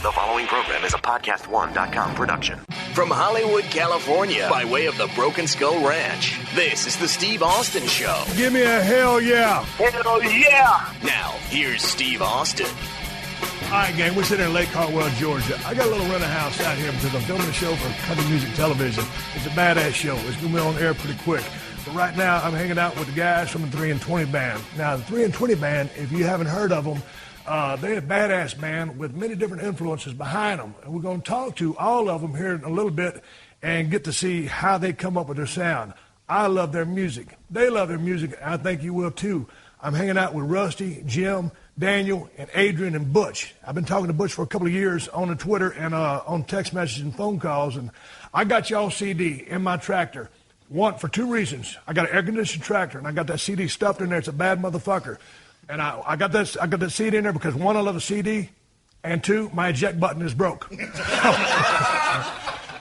The following program is a PodcastOne.com production. From Hollywood, California, by way of the Broken Skull Ranch, this is the Steve Austin Show. Give me a hell yeah. Hell yeah. Now, here's Steve Austin. All right, gang, we're sitting in Lake Hartwell, Georgia. I got a little rental house out here because I'm filming a show for Country Music Television. It's a badass show. It's going to be on air pretty quick. But right now, I'm hanging out with the guys from the 3 and 20 band. Now, the 3 and 20 band, if you haven't heard of them, they're a badass band with many different influences behind them. And we're going to talk to all of them here in a little bit and get to see how they come up with their sound. I love their music. They love their music. I think you will too. I'm hanging out with Rusty, Jim, Daniel, and Adrian, and Butch. I've been talking to Butch for a couple of years on the Twitter and on text messages and phone calls. And I got y'all CD in my tractor. One, for two reasons. I got an air-conditioned tractor, and I got that CD stuffed in there. It's a bad motherfucker. And I got that CD in there because, one, I love a CD, and two, my eject button is broke.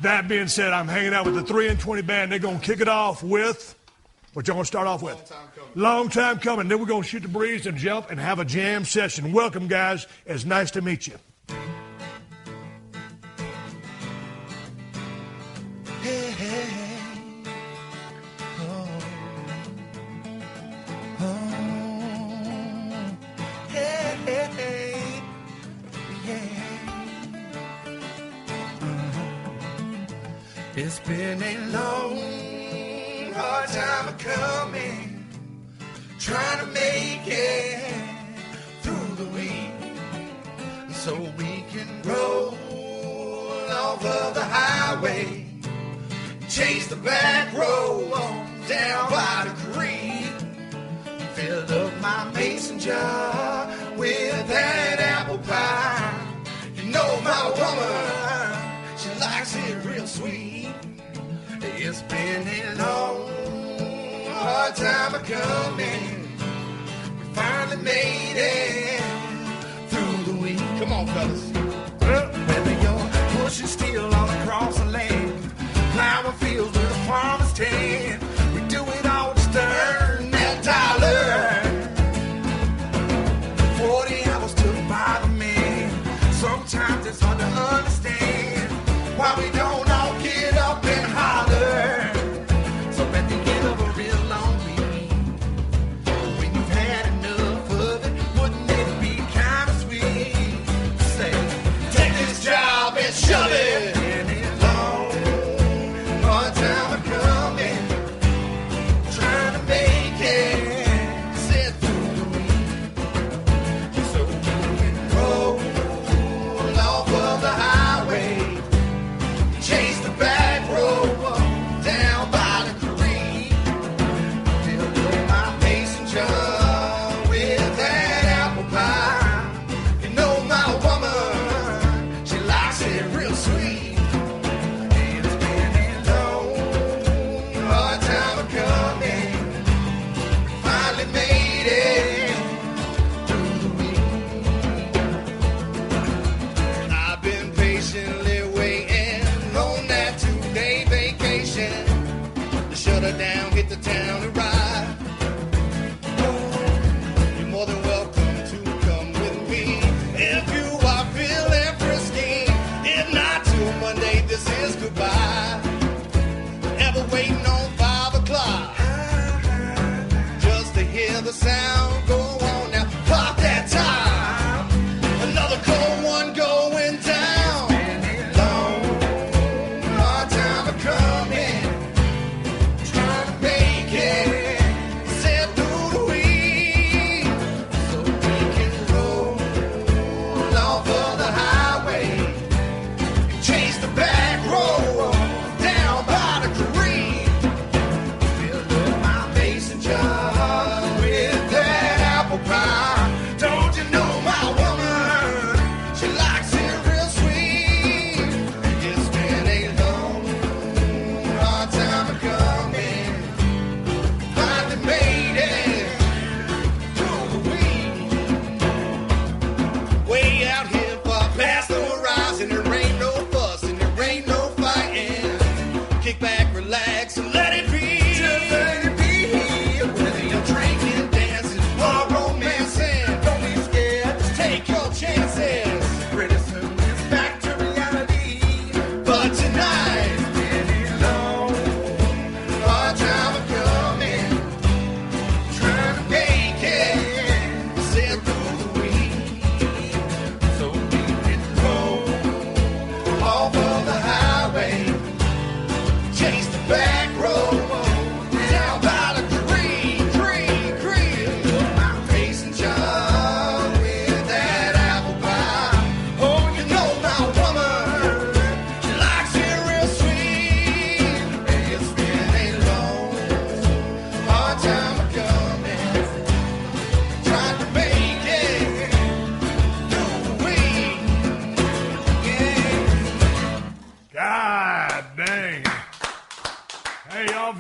That being said, I'm hanging out with the 3 and 20 band. They're going to kick it off with, what y'all going to start off with? Long time coming. Then we're going to shoot the breeze and jump and have a jam session. Welcome, guys. It's nice to meet you. Hey, hey, hey. It's been a long, hard time coming, trying to make it through the week, so we can roll off of the highway, chase the back road on down by the creek, fill up my mason jar with that apple pie. You know my woman, she likes it real sweet. It's been a long, hard time coming. We finally made it through the week. Come on, fellas. Whether you're pushing steel all across the land, plowing fields with a farmer's tan, we do it all to earn that dollar. 40 hours to buy the man. Sometimes it's hard to understand why we don't all get up and holler. So at the end of a real long week, when you've had enough of it, wouldn't it be kind of sweet to say, take this job and shove it? Been a long, hard time coming, trying to make it sit through the week, so we can roll off of the highway,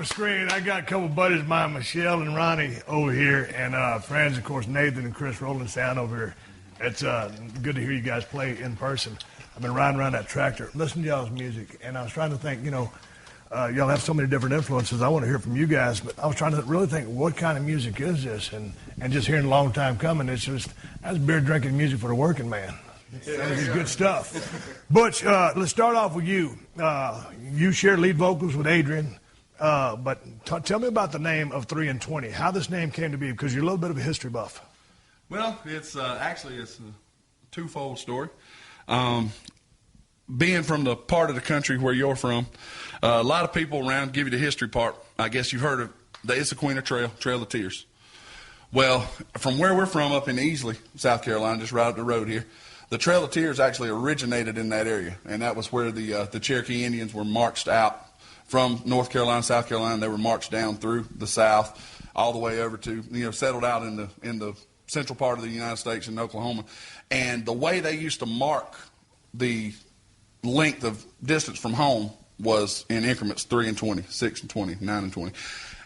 the screen, I got a couple buddies of mine, Michelle and Ronnie, over here, and friends, of course, Nathan and Chris rolling sound over here. It's good to hear you guys play in person. I've been riding around that tractor, listening to y'all's music, and I was trying to think, y'all have so many different influences. I want to hear from you guys, but I was trying to really think, what kind of music is this? And just hearing a long time coming, that's beer drinking music for the working man. It's good stuff. Butch, let's start off with you. You share lead vocals with Adrian, but tell me about the name of 3 and 20, how this name came to be, because you're a little bit of a history buff. Well, it's actually a twofold story. Being from the part of the country where you're from, a lot of people around give you the history part. I guess you've heard of the Issaquena Trail of Tears. Well, from where we're from up in Easley, South Carolina, just right up the road here, the Trail of Tears actually originated in that area, and that was where the Cherokee Indians were marched out from North Carolina, South Carolina. They were marched down through the South all the way over to, settled out in the central part of the United States in Oklahoma. And the way they used to mark the length of distance from home was in increments 3 and 20, 6 and 20, 9 and 20.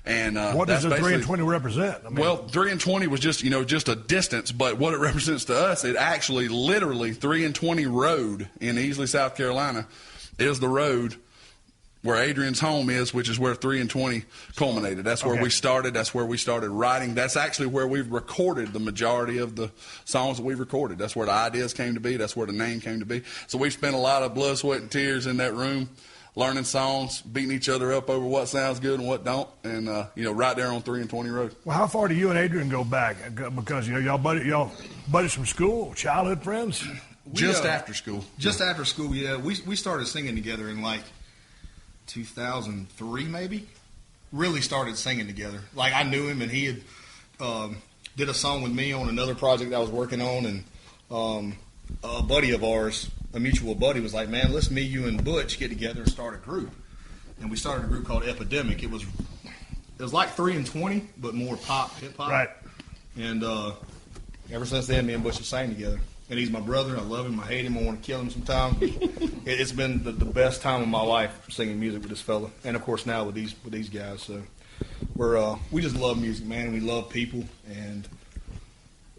And what does the 3 and 20 represent? Well, 3 and 20 was just a distance, but what it represents to us, it actually literally 3 and 20 road in Easley, South Carolina, is the road where Adrian's home is, which is where 3 and 20 culminated. That's where we started. That's where we started writing. That's actually where we've recorded the majority of the songs that we've recorded. That's where the ideas came to be. That's where the name came to be. So we've spent a lot of blood, sweat, and tears in that room, learning songs, beating each other up over what sounds good and what don't, and right there on 3 and 20 road. Well, how far do you and Adrian go back? Because y'all buddies from school, childhood friends. Just after school. Just after school, yeah. We started singing together in 2003 maybe. Really started singing together. I knew him, and he had did a song with me on another project I was working on, and a buddy of ours, a mutual buddy, was like, man, let's me, you, and Butch get together and start a group. And we started a group called Epidemic. It was like 3 and 20, but more pop, hip-hop. Right. And ever since then, me and Butch have sang together. And he's my brother. I love him. I hate him. I want to kill him sometimes. It's been the best time of my life singing music with this fella, and of course now with these guys. So we just love music, man, and we love people. And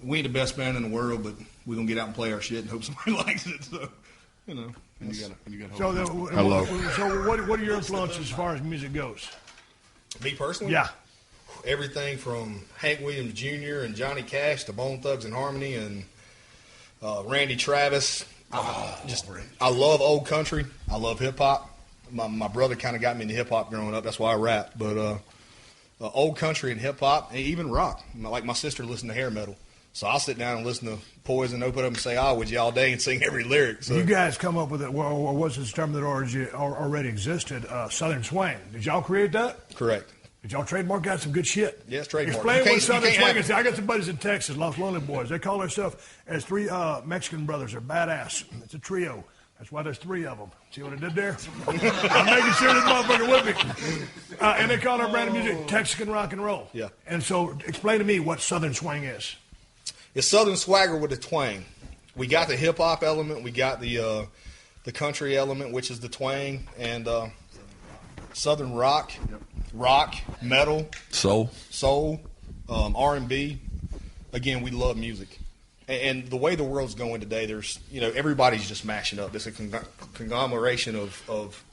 we ain't the best band in the world, but we're gonna get out and play our shit and hope somebody likes it. So And you got So, hello. So what are your influences as far as music goes? Me personally? Yeah. Everything from Hank Williams Jr. and Johnny Cash to Bone Thugs and Harmony and Randy Travis. I love old country. I love hip-hop. My brother kind of got me into hip-hop growing up. That's why I rap. But old country and hip-hop, and even rock. Like my sister listened to hair metal. So I'll sit down and listen to Poison, open up and say, would you all day, and sing every lyric. So. You guys come up with it, or was this term that already existed, Southern Swing. Did y'all create that? Correct. Did y'all trademark out some good shit? Yes, trademark. Explain what Southern Swing is. I got some buddies in Texas, Los Lonely Boys. They call themselves as 3 Mexican brothers. They're badass. It's a trio. That's why there's 3 of them. See what I did there? I'm making sure this motherfucker with me. And they call their brand of music Texican rock and roll. Yeah. And so explain to me what Southern Swing is. It's Southern swagger with a twang. We got the hip-hop element. We got the country element, which is the twang. And Southern rock. Yep. Rock, metal, soul, R&B. Again, we love music, and the way the world's going today, there's everybody's just mashing up. It's a conglomeration of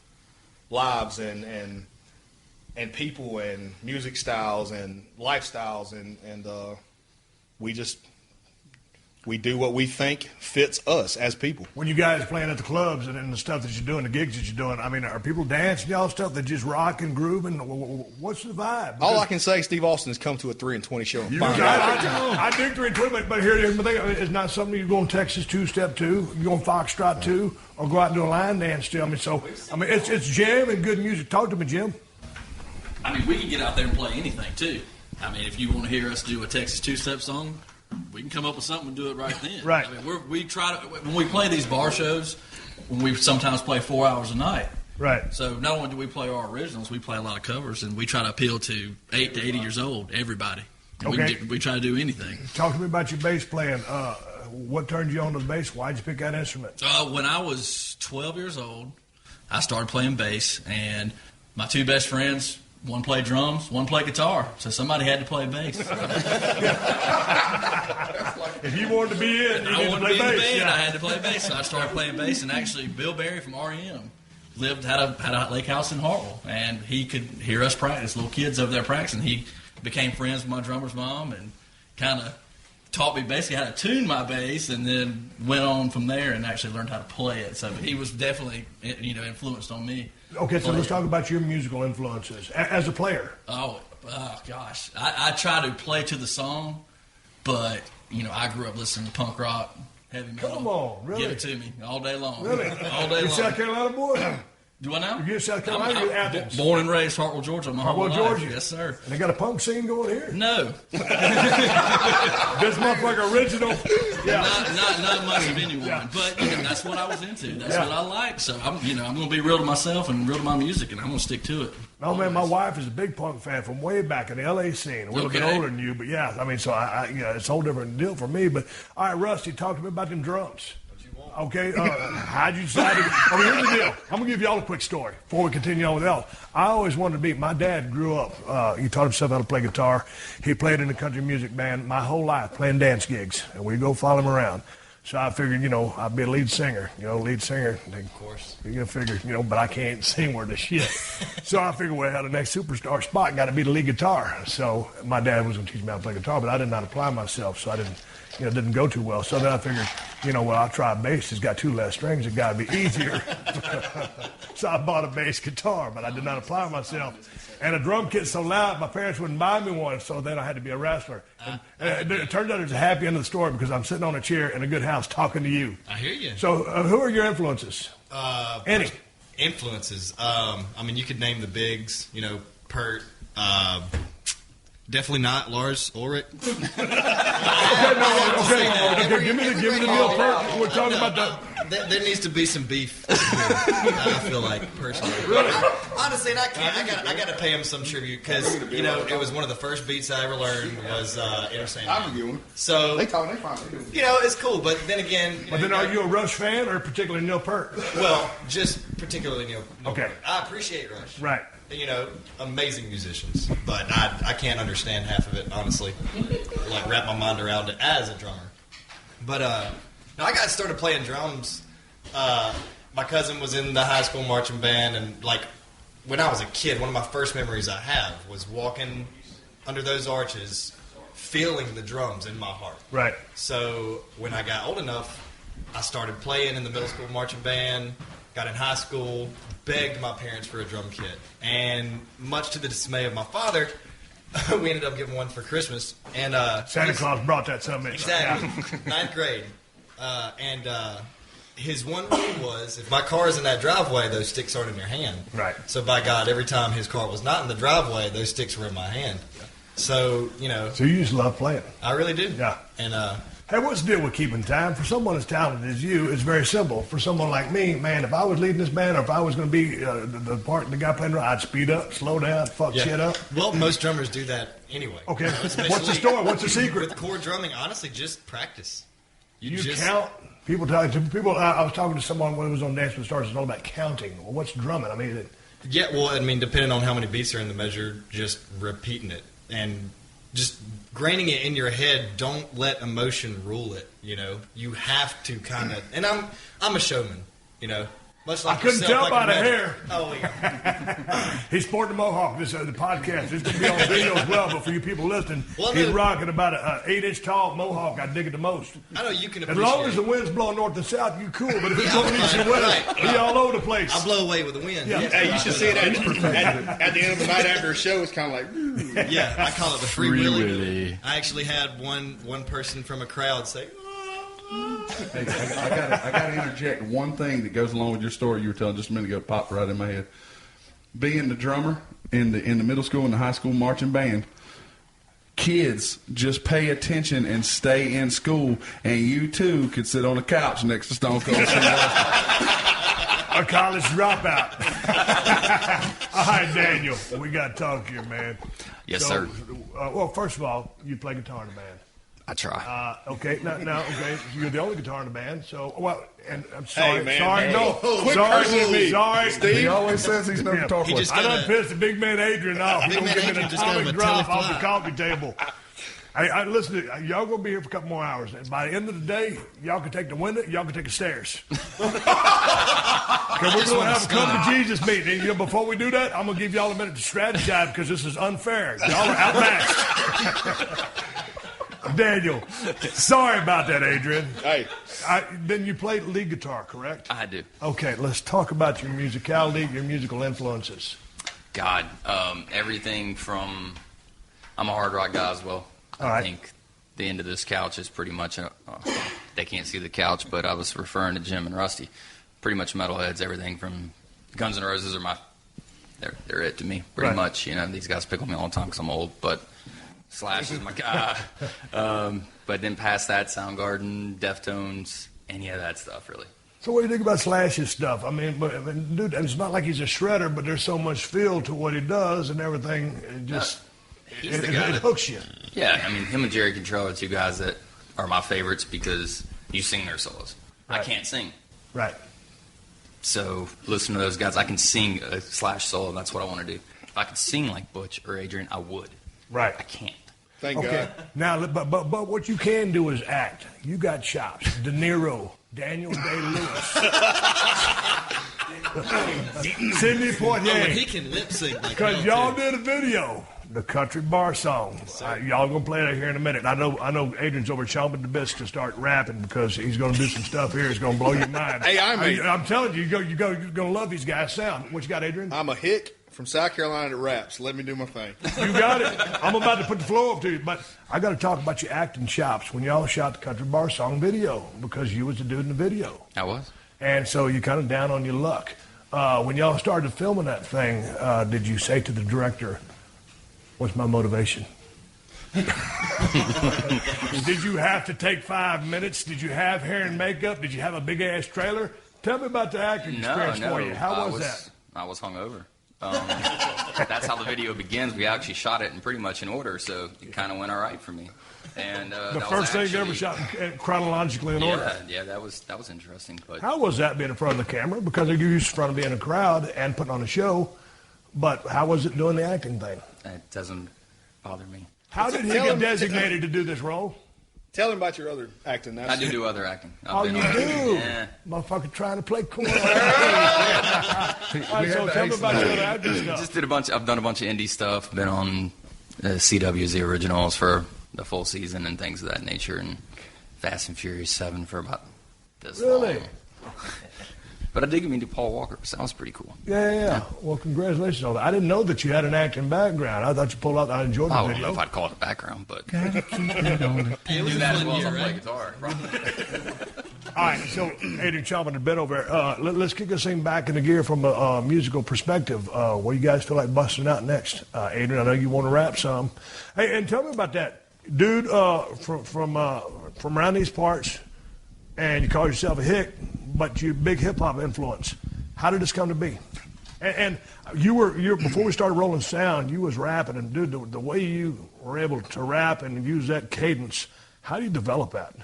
lives and people and music styles and lifestyles, and we do what we think fits us as people. When you guys playing at the clubs and the stuff that you're doing, the gigs that you're doing, I mean, are people dancing y'all stuff that just rock and groove? And what's the vibe? Because all I can say, Steve Austin has come to a 3 and 20 show. I dig 3 and 20, but here's the thing: it's not something you go on Texas 2-step 2, you go on Foxtrot 2, or go out and do a line dance still. It's jam and good music. Talk to me, Jim. We can get out there and play anything too. If you want to hear us do a Texas 2-step song, we can come up with something and do it right then. Right. We try to, when we play these bar shows, when we sometimes play 4 hours a night. Right. So not only do we play our originals, we play a lot of covers, and we try to appeal to 8 to 80 years old, everybody. Okay. We try to do anything. Talk to me about your bass playing. What turned you on to the bass? Why'd you pick that instrument? When I was 12 years old, I started playing bass, and my 2 best friends one played drums, one played guitar, so somebody had to play bass. If you wanted to be in, you I had to wanted to play be in the bass. band. Yeah. I had to play bass, so I started playing bass. And actually, Bill Berry from REM had a lake house in Hartwell, and he could hear us practice. Little kids over there practicing. He became friends with my drummer's mom, and kind of taught me basically how to tune my bass, and then went on from there and actually learned how to play it. So he was definitely, influenced on me. Okay, so let's talk about your musical influences as a player. Oh gosh. I try to play to the song, but, I grew up listening to punk rock, heavy metal. Come on, really? Give it to me all day long. Really? All day You're long. South Carolina boy? Do I know? You're South Carolina, you're Athens. Born and raised Hartwell, Georgia. My whole Hartwell, life. Georgia? Yes, sir. And they got a punk scene going here? No. This motherfucker original. Yeah. Not much of anyone, but that's what I was into. That's what I like. So I'm going to be real to myself and real to my music, and I'm going to stick to it. No, man, my wife is a big punk fan from way back in the L.A. scene. A little bit older than you, but yeah, I mean, so it's a whole different deal for me. But all right, Rusty, talk to me about them drums. Okay, how'd you decide to... here's the deal. I'm going to give y'all a quick story before we continue on with else. I always wanted to be... My dad grew up. He taught himself how to play guitar. He played in a country music band my whole life, playing dance gigs. And we'd go follow him around. So I figured, I'd be a lead singer. Lead singer. Of course. You figure, but I can't sing worth a shit. So I figured, well, the next superstar spot got to be the lead guitar. So my dad was going to teach me how to play guitar, but I did not apply myself, so I didn't... didn't go too well. So then I figured, I'll try a bass. It's got 2 less strings. It got to be easier. So I bought a bass guitar, but I did not apply myself. And a drum kit's so loud, my parents wouldn't buy me one, so then I had to be a wrestler. And it turns out there's a happy end of the story because I'm sitting on a chair in a good house talking to you. I hear you. So who are your influences? Any. Influences. You could name the bigs, Pert, definitely not Lars Ulrich. Okay, give me the Neil Peart. We're talking about the... There needs to be some beef. I feel like personally. Really? Honestly, and I got to pay him some tribute because it was one of the first beats I ever learned was Inner Sandman. I'm a good one. So they fine. It's cool, but then again. But then, are you a Rush fan or particularly Neil Peart? Well, just particularly Neil. Okay. I appreciate Rush. Right. Amazing musicians, but I can't understand half of it, honestly. Like, wrap my mind around it as a drummer. But, I got started playing drums. My cousin was in the high school marching band, and, when I was a kid, one of my first memories I have was walking under those arches, feeling the drums in my heart. Right. So, when I got old enough, I started playing in the middle school marching band, got in high school, begged my parents for a drum kit. And much to the dismay of my father, we ended up getting one for Christmas. And Santa Claus brought that something. Exactly. Yeah. 9th grade. His one rule was, if my car is in that driveway, those sticks aren't in your hand. Right. So by God, every time his car was not in the driveway, those sticks were in my hand. So, So you just love playing. I really do. Yeah. And hey, what's the deal with keeping time? For someone as talented as you, it's very simple. For someone like me, man, if I was leading this band or if I was going to be the guy playing drum, I'd speed up, slow down, fuck shit up. Well, most drummers do that anyway. Okay. What's the story? What's the secret? With core drumming, honestly, just practice. You count. People, I was talking to someone when it was on Dance with the Stars. It's all about counting. Well, what's drumming? Depending on how many beats are in the measure, just repeating it and just graining it in your head. Don't let emotion rule it. You have to kind of. And I'm a showman. Much like I couldn't yourself, tell by the imagine. hair. Oh, yeah. He's sporting a mohawk. This the podcast. It's going to be on video as well, but for you people listening, Well, he's rocking about an 8-inch tall mohawk. I dig it the most. I know you can As appreciate long as the wind's blowing north and south, you cool. But if it's blowing east and right, west, he all over the place. I blow away with the wind. Yeah. Hey, you should see it at the end of the night after a show. It's kind of like, Yeah, I call it the free willy. I actually had one person from a crowd say, Hey, I got to interject one thing that goes along with your story you were telling just a minute ago. Popped right in my head. Being the drummer in the middle school and the high school marching band, kids just pay attention and stay in school, and you too could sit on the couch next to Stone Cold Steve Austin. A college dropout. All right, Daniel, we got to talk here, man. Yes, sir. Well, first of all, you play guitar in a band. I try. Okay, okay. You're the only guitar in the band, so and I'm sorry, Hey, man. sorry, Hey. no, Quit sorry, cursing me. sorry, He Steve. always says he's no guitar player. I done pissed the big man Adrian off. He's Big gonna man give me an Adrian just got him atomic a drop off telefly. the coffee table. I listen to y'all gonna be here for a couple more hours, and by the end of the day, y'all can take the window, y'all can take the stairs. Because we're gonna have a come to Jesus meeting. And, before we do that, I'm gonna give y'all a minute to strategize because this is unfair. Y'all are outmatched. Daniel, sorry about that, Adrian. Hey. Then you played lead guitar, correct? I do. Okay, let's talk about your musicality, your musical influences. God, everything from. I'm a hard rock guy as well. All I right. think the end of this couch is pretty much. They can't see the couch, but I was referring to Jim and Rusty. Pretty much metalheads. Everything from Guns N' Roses are they're it to me. Pretty Right. much. These guys pick on me all the time because I'm old, but. Slash is my guy. But then past that, Soundgarden, Deftones, any of that stuff, really. So what do you think about Slash's stuff? I mean, dude, it's not like he's a shredder, but there's so much feel to what he does and everything. It just He's the guy it that- hooks you. Yeah, I mean, him and Jerry Cantrell are two guys that are my favorites because you sing their solos. I Right. can't sing. Right. So listen to those guys. I can sing a Slash solo. That's what I want to do. If I could sing like Butch or Adrian, I would. Right. I can't. Thank Okay. God. Now, but what you can do is act. You got chops. De Niro, Daniel Day-Lewis, Sidney Poitier. He can lip sync like Because hell, y'all too. did a video, the country bar song. Y'all gonna play that here in a minute. I know Adrian's over chomping the bits to start rapping because he's gonna do some stuff here. It's gonna blow your mind. Hey, I'm telling you, you're gonna love these guys' sound. What you got, Adrian? I'm a hick from South Carolina that raps. Let me do my thing. You got it. I'm about to put the floor up to you, but I got to talk about your acting chops when y'all shot the country bar song video because you was the dude in the video. I was. And so you're kind of down on your luck. When y'all started filming that thing, did you say to the director, what's my motivation? Did you have to take 5 minutes? Did you have hair and makeup? Did you have a big-ass trailer? Tell me about the acting experience for you. How was that? I was hungover. That's how the video begins. We actually shot it in pretty much in order, so it kind of went all right for me. And The first thing you ever shot chronologically in order. Yeah, that was interesting. But How was that being in front of the camera? Because you're used to front of being in a crowd and putting on a show. But how was it doing the acting thing? it doesn't bother me. How did he Tell get him- designated to do this role? Tell him about your other acting. Now. I do other acting. Oh, I've you been on- do? Yeah. Motherfucker trying to play cool. All right, so tell me about your other acting stuff. Just did I've done a bunch of indie stuff. Been on CW's The Originals for the full season and things of that nature, and Fast and Furious 7 for about this Really? long. But I did get me to Paul Walker, so that was pretty cool. Yeah. Well, congratulations on that. I didn't know that you had an acting background. I thought you pulled out. I enjoyed the I don't know video. if I'd call it a background, but It was do a that as fun well as year, I play right? guitar. All right, so Adrian chomping the bit over there. Let's kick this thing back into gear from a musical perspective. What do you guys feel like busting out next? Adrian, I know you want to rap some. Hey, and tell me about that dude from around these parts, and you call yourself a hick, but you're big hip hop influence. How did this come to be? And you were before we started rolling sound, you was rapping, and dude, the way you were able to rap and use that cadence, how do you develop that?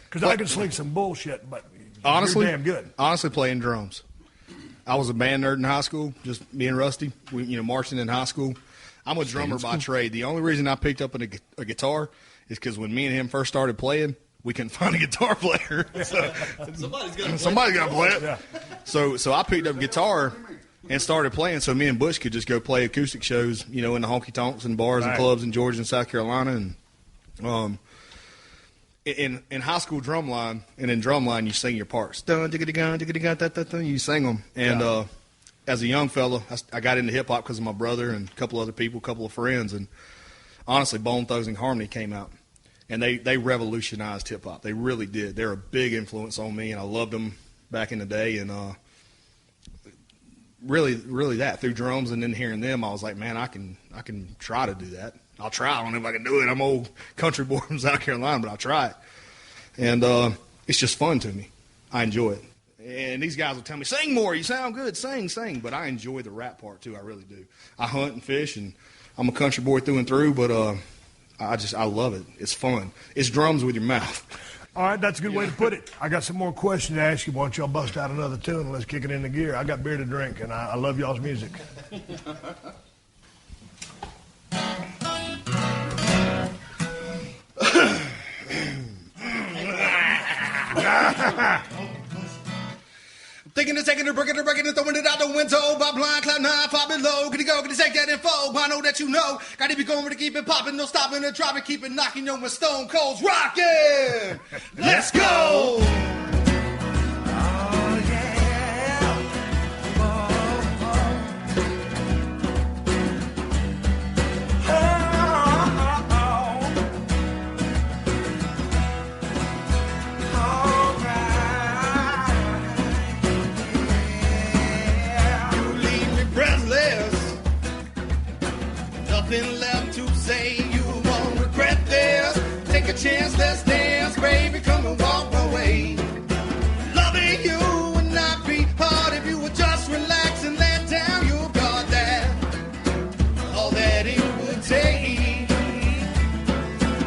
Because I can sling some bullshit, but Honestly, you're damn good. Honestly, playing drums. I was a band nerd in high school, just me and Rusty. We, marching in high school. I'm a drummer by trade. The only reason I picked up a guitar is because when me and him first started playing, we couldn't find a guitar player. So, somebody's got to play it. Yeah. So I picked up guitar and started playing so me and Butch could just go play acoustic shows, in the honky tonks and bars and Right. clubs in Georgia and South Carolina. And in high school drumline and in drumline, you sing your parts. Dun, diggity, gun, diggity, gun, da, da, da, you sing them. And as a young fella, I got into hip hop because of my brother and a couple other people, a couple of friends. And honestly, Bone Thugs and Harmony came out. And they revolutionized hip hop. They really did. They're a big influence on me, and I loved them back in the day. And really that through drums and then hearing them, I was like, man, I can try to do that. I'll try. I don't know if I can do it. I'm old country boy from South Carolina, but I'll try it. And it's just fun to me. I enjoy it. And these guys will tell me, sing more. You sound good. Sing. But I enjoy the rap part too. I really do. I hunt and fish, and I'm a country boy through and through. But I love it. It's fun. It's drums with your mouth. All right, that's a good way to put it. I got some more questions to ask you. Why don't y'all bust out another tune and let's kick it into gear. I got beer to drink, and I love y'all's music. Thinking of taking the breaking and throwing it out the window. By blind cloud 9, 5 below. Gonna go, gonna take that info. I know that you know. Gotta be going to keep it popping, no stopping and dropping, keep it knocking on when Stone Cold's rocking. Let's go. Nothing left to say, you won't regret this. Take a chance, let's dance, baby, come and walk my way. Loving you would not be hard if you would just relax and let down your guard. That all that it would take.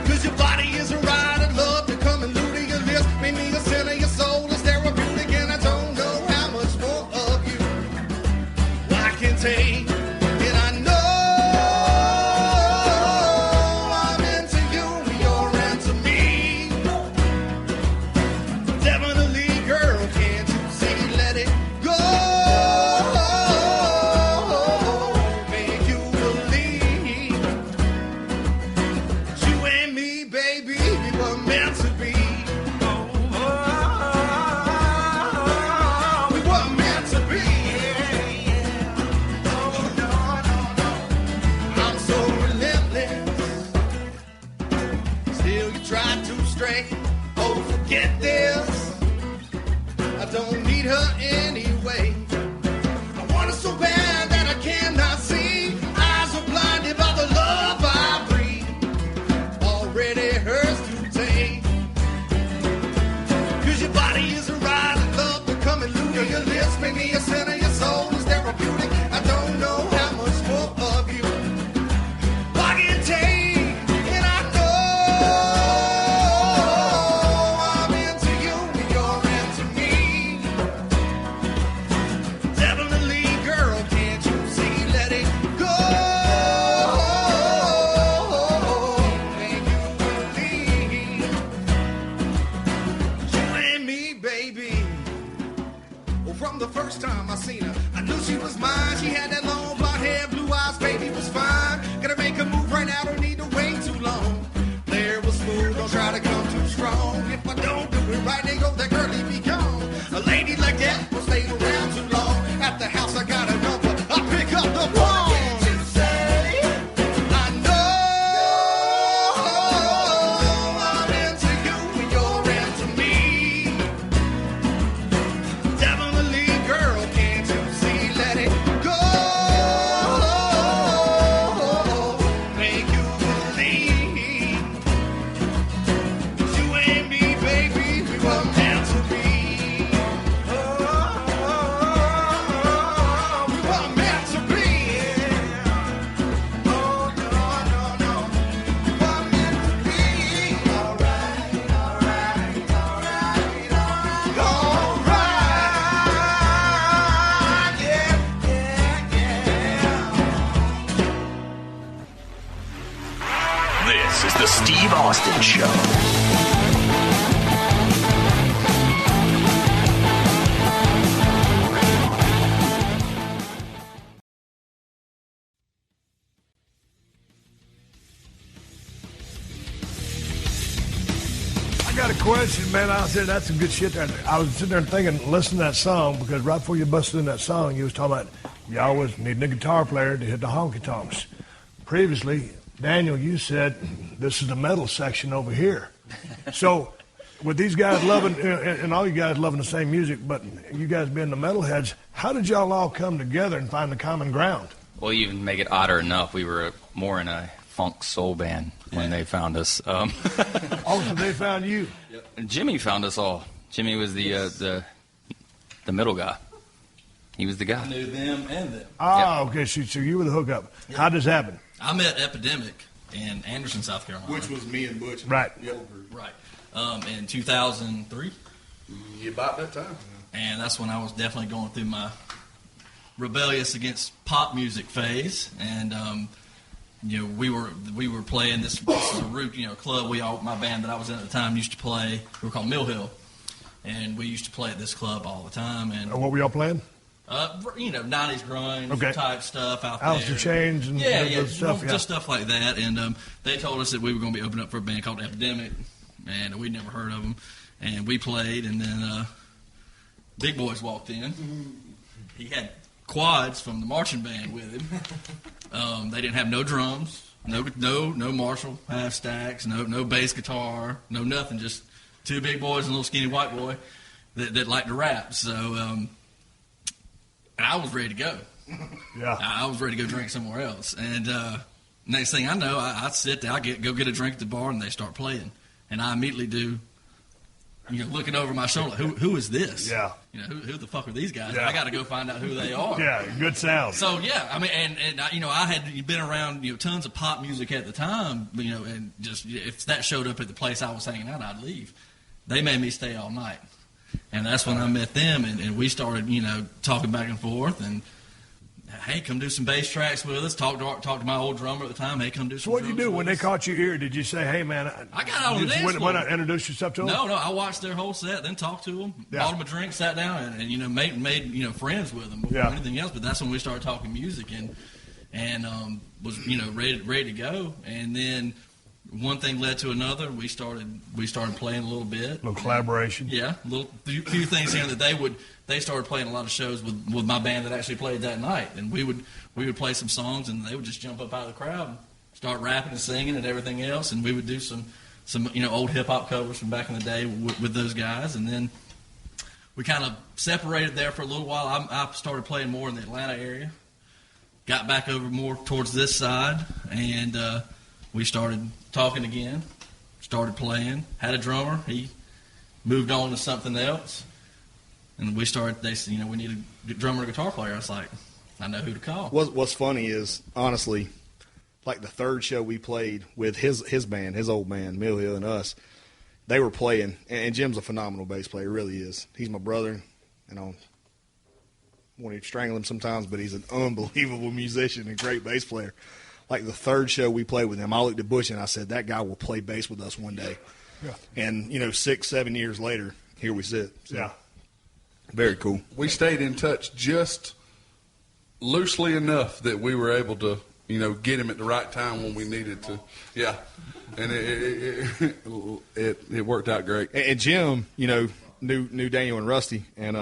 Cause your body is a ride, I'd love to come and loot your lips. Make me a sinner, your soul is therapeutic, and I don't know how much more of you I can take. Get this, I don't need her anyway. I want her so bad that I cannot see. Eyes are blinded by the love I breathe. Already hers to take. Cause your body is a ride, I love to come and loot your lips. Make me a sinner, your soul is therapeutic. I don't know how much more of you I can take. First time I seen her, I knew she was mine. She had that long blonde hair, blue eyes, baby was fine. Gotta make a move right now, don't need to wait too long. There was smooth, don't try to come too strong. If I don't do it right, they go, that girlie be gone. A lady like that will stay around too long. At the house I got a number, I pick up the phone. The Steve Austin Show. I got a question, man. I said that's some good shit there. I was sitting there thinking, listening to that song, because right before you busted in that song, you was talking about you always need a guitar player to hit the honky tonks. Previously, Daniel, you said this is the metal section over here. So with these guys loving, and all you guys loving the same music, but you guys being the metalheads, how did y'all all come together and find the common ground? Well, you even make it odder enough. We were more in a funk soul band when they found us. Also, they found you. Yep. Jimmy found us all. Jimmy was the middle guy. He was the guy. I knew them and them. Ah, okay. So you were the hookup. Yep. How did this happen? I met Epidemic in Anderson, South Carolina. Which was me and Butch. Right. Right. In 2003. Yeah, about that time. And that's when I was definitely going through my rebellious against pop music phase. And, we were playing this is a root, club my band that I was in at the time used to play. We were called Mill Hill. And we used to play at this club all the time. And what were y'all playing? 90s grunge type stuff out there. Alice in Chains and stuff. Just stuff like that. And they told us that we were going to be opening up for a band called Epidemic, and we'd never heard of them. And we played, and then Big Boys walked in. He had quads from the marching band with him. They didn't have no drums, no Marshall half stacks, no bass guitar, no nothing. Just two big boys and a little skinny white boy that liked to rap. So. I was ready to go. Yeah. I was ready to go drink somewhere else. And next thing I know, I sit there, go get a drink at the bar, and they start playing. And I immediately do, looking over my shoulder, who is this? Yeah. Who the fuck are these guys? Yeah. I got to go find out who they are. Yeah, good sound. So, yeah, I mean, and I had been around, tons of pop music at the time, and just if that showed up at the place I was hanging out, I'd leave. They made me stay all night. And that's when I met them, and we started, talking back and forth, and hey, come do some bass tracks with us. Talk to my old drummer at the time. Hey, come do some. So what did you do when they caught you here? Did you say, hey man, I got out on the dance floor. Introduce yourself to them? No, I watched their whole set, then talked to them, bought them a drink, sat down, and made friends with them before anything else. But that's when we started talking music and was ready to go, and then. One thing led to another. We started playing a little bit. A little collaboration. Yeah, few things here that they started playing a lot of shows with my band that actually played that night, and we would play some songs, and they would just jump up out of the crowd and start rapping and singing and everything else, and we would do some old hip hop covers from back in the day with those guys, and then we kind of separated there for a little while. I started playing more in the Atlanta area, got back over more towards this side, and we started talking again, started playing, had a drummer. He moved on to something else. And they said, we need a drummer and a guitar player. I was like, I know who to call. What's funny is, honestly, like the third show we played with his band, his old band, Mill Hill and us, they were playing. And Jim's a phenomenal bass player, really is. He's my brother, and I want to strangle him sometimes, but he's an unbelievable musician and great bass player. Like the third show we played with him, I looked at Butch and I said, that guy will play bass with us one day. Yeah. And, 6-7 years later, here we sit. So, yeah. Very cool. We stayed in touch just loosely enough that we were able to, get him at the right time when we needed to. Yeah. And it worked out great. And Jim, knew Daniel and Rusty. And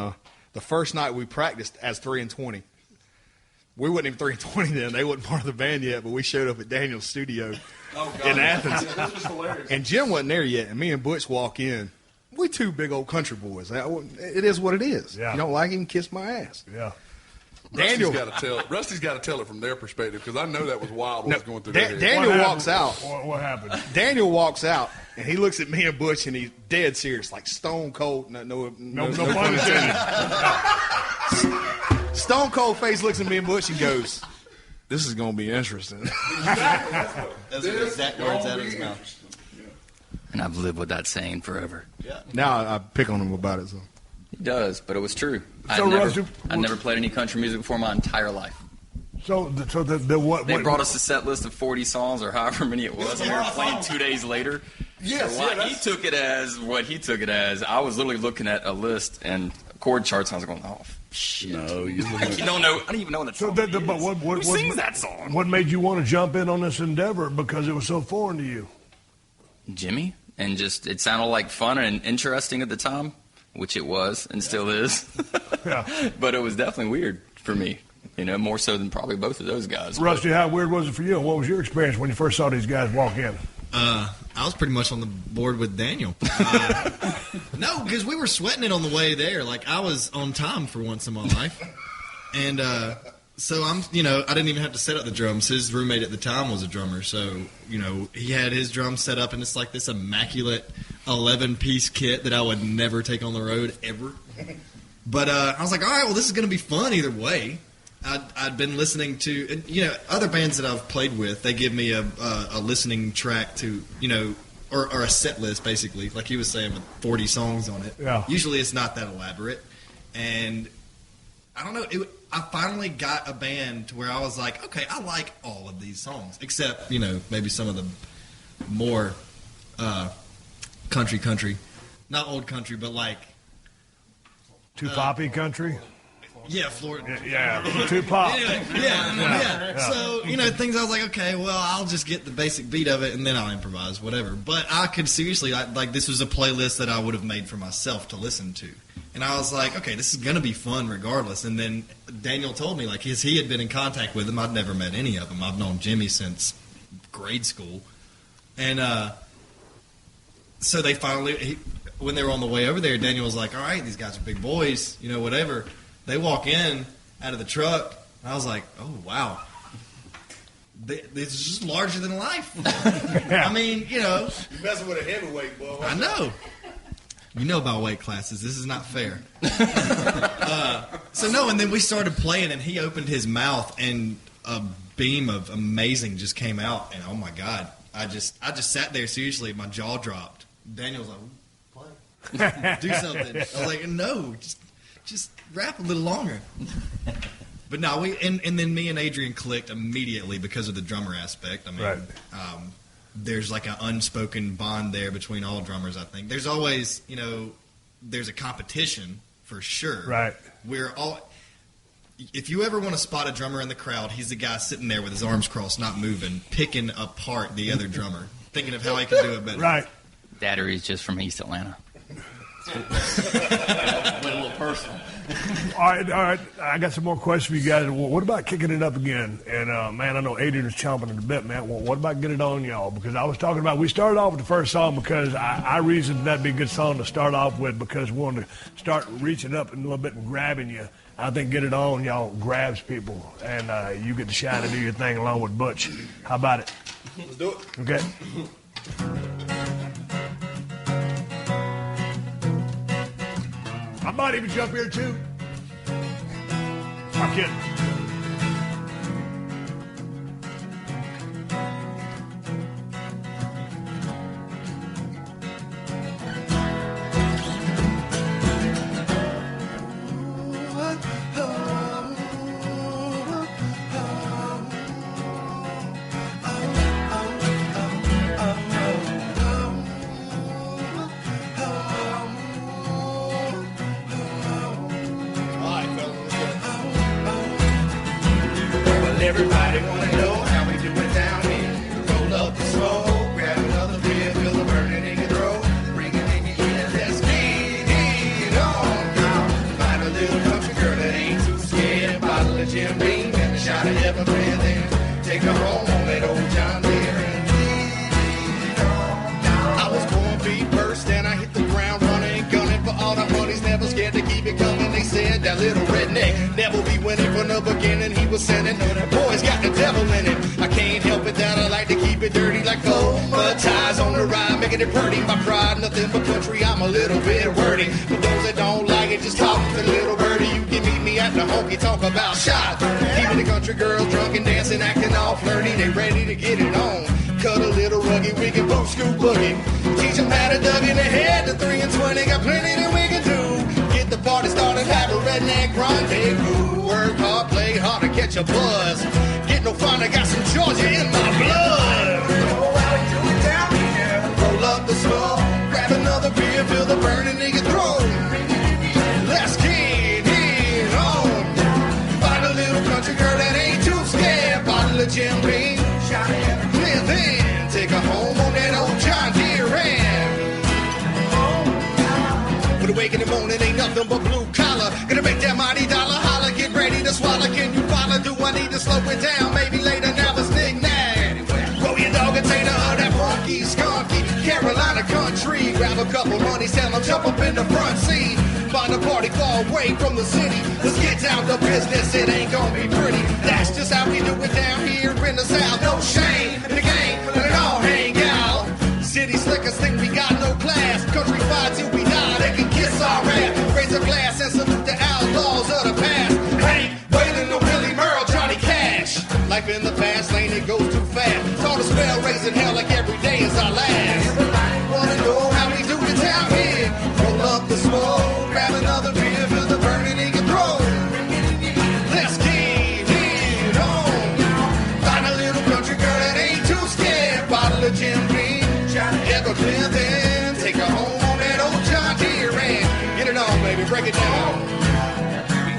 the first night we practiced as 3 and 20. We wasn't even 3 and 20 then. They wasn't part of the band yet, but we showed up at Daniel's studio in Athens. This was hilarious. And Jim wasn't there yet, and me and Butch walk in. We two big old country boys. It is what it is. Yeah. You don't like him, kiss my ass. Yeah. Rusty's got to tell it from their perspective, because I know that was wild what was going through their head. Daniel walks out. What happened? Daniel walks out, and he looks at me and Butch, and he's dead serious, like stone cold. No pun intended. Stone cold face looks at me and Butch and goes, "This is going to be interesting." Those are the exact words out of his mouth. And I've lived with that saying forever. Yeah. Now I pick on him about it. So He does, but it was true. So I'd never played any country music before my entire life. So what? They brought us a set list of 40 songs or however many it was, and we were playing 2 days later. Yes, so he took it as, I was literally looking at a list and chord charts, and I was going, oh, shit. No, you don't know. I don't even know what that song is. But Who sings that song? What made you want to jump in on this endeavor? Because it was so foreign to you. Jimmy, and just it sounded like fun and interesting at the time, which it was and still is. Yeah. But it was definitely weird for me, more so than probably both of those guys. Rusty, how weird was it for you? What was your experience when you first saw these guys walk in? I was pretty much on the board with Daniel. No, because we were sweating it on the way there. Like, I was on time for once in my life. And so I didn't even have to set up the drums. His roommate at the time was a drummer. So, he had his drums set up, and it's like this immaculate 11-piece kit that I would never take on the road ever. But I was like, all right, well, this is going to be fun either way. I'd been listening to, and, you know, other bands that I've played with. They give me a listening track to, you know, or a set list basically, like he was saying, with 40 songs on it. Yeah. Usually it's not that elaborate, and I don't know. I finally got a band to where I was like, okay, I like all of these songs, except, you know, maybe some of the more country, not old country, but like Too poppy country. Yeah, Florida. Yeah, too pop. Anyway, yeah. So, you know, things I was like, okay, well, I'll just get the basic beat of it and then I'll improvise, whatever. But I could seriously, like, this was a playlist that I would have made for myself to listen to. And I was like, okay, this is going to be fun regardless. And then Daniel told me, like, he had been in contact with them. I'd never met any of them. I've known Jimmy since grade school. And so they finally, when they were on the way over there, Daniel was like, all right, these guys are big boys, you know, whatever. They walk in out of the truck, and I was like, oh, wow. This is just larger than life. I mean, you know. You're messing with a heavyweight, boy. I know. You know about weight classes. This is not fair. And then we started playing, and he opened his mouth, and a beam of amazing just came out, and oh, my God. I just sat there, seriously, my jaw dropped. Daniel was like, play. Do something. I was like, no, just rap a little longer. But no, and then me and Adrian clicked immediately because of the drummer aspect. I mean, right. There's like an unspoken bond there between all drummers, I think. There's always, you know, there's a competition for sure. Right. If you ever want to spot a drummer in the crowd, he's the guy sitting there with his arms crossed, not moving, picking apart the other drummer, thinking of how he can do it better. Right. Daddery's just from East Atlanta. Went a little personal. All right. I got some more questions for you guys. What about kicking it up again? And, man, I know Adrian is chomping at the bit, man. Well, what about Get It On, y'all? Because I was talking about, we started off with the first song because I reasoned that'd be a good song to start off with because we wanted to start reaching up a little bit and grabbing you. I think Get It On, y'all, grabs people. And you get to shine and do your thing along with Butch. How about it? Let's do it. Okay. I might even jump here, too. I'm kidding. Everybody wanna know how we do it down here. Roll up the smoke, grab another beer, feel the burning in your throat. Bring it in your ear, let's get it on now. Find a little country girl that ain't too scared. Bottle of Jim Beam and a shot of Everclear. Then take her home on that old John Deere and get it on now. I was born feet first and I hit the ground running, gunning for all the honeys, never scared to keep it coming. They said that little redneck never be winning from the beginning. He was sending. Boy's got the devil in him. I can't help it that I like to keep it dirty like foam. Mud ties on the ride, making it pretty. My pride, nothing but country. I'm a little bit wordy. For those that don't like it, just talk to little birdie. You can meet me at the honky talk about shot. Keeping the country girls drunk and dancing, acting all flirty. They ready to get it on. Cut a little ruggy, we can boot scoop boogie. Teach them how to dug in the head. The 3 and 20 got plenty that we can do. Get the party started, have a redneck rendezvous. Work hard, play hard to catch a buzz. Get no fun, I got some Georgia in my blood. Oh, how we do it down here. Roll up the smoke, grab another beer, feel the burning in your throat. Let's get it on. Find a little country girl that ain't too scared. Bottle of Jim Beam, live in, take her home on that old John Deere Ram. For the wake in the morning ain't nothing but blue collar. Gonna make that mighty dollar holler, get ready to swallow. Can you follow? Do I need to slow it down? Maybe later now it's knick-knack. Roll your dog and take of that funky, skunky Carolina country. Grab a couple honeys, tell them jump up in the front seat. Find a party far away from the city. Let's get down to business, it ain't gonna be pretty. That's just how we do it down here in the South. No shame in the game, let it all hang out. City slickers think we got no class. Country fight till we die, they can kiss our ass. Raise a glass and salute the outlaws of the past. Hank, Waylon, no Billy Murray. Life in the fast lane, it goes too fast. Saw the spell raising hell like every day is our last. Everybody wanna know how we do it down here. Roll up the smoke, grab another beer, feel the burning in your throat. Let's get it on. Find a little country girl that ain't too scared. Bottle of Jim Beam, ever clear then. Take her home on that old John Deere and get it on, baby, break it down.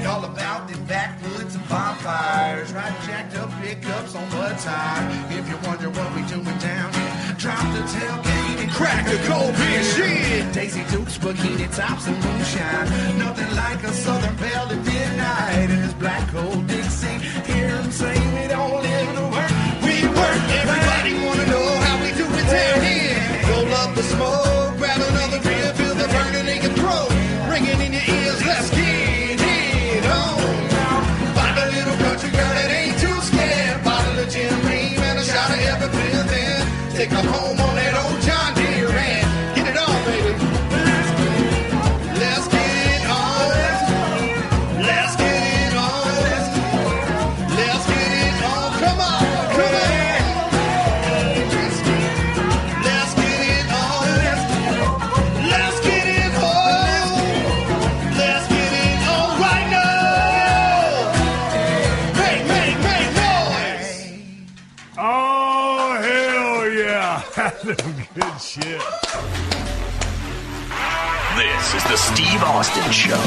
We all about the backwoods and bonfires, ride jacked up pickups on mud tire. If you wonder what we doing down here, drop the tailgate and crack a cold beer. Shit, Daisy Dukes, bikini tops, and moonshine. Nothing like a Southern Belle at midnight in this black cold Dixie. Hear them say we don't live to work, we work. Everybody wanna know how we do it down here. Roll up the smoke, grab another beer, feel the burning in your throat, ringing in your ears. Let's get it on. Find a little country girl that ain't too scared. Bottle of Jim Beam and a shot of Everclear, then take her home on that old John Deere and get it on, baby. Let's get it on. Let's get it on. Let's get it on. Come on, come on. Let's get it on. Let's get it on. Let's get it on right now. Make noise. Oh, hell yeah. That's some good shit. This is the Steve Austin Show.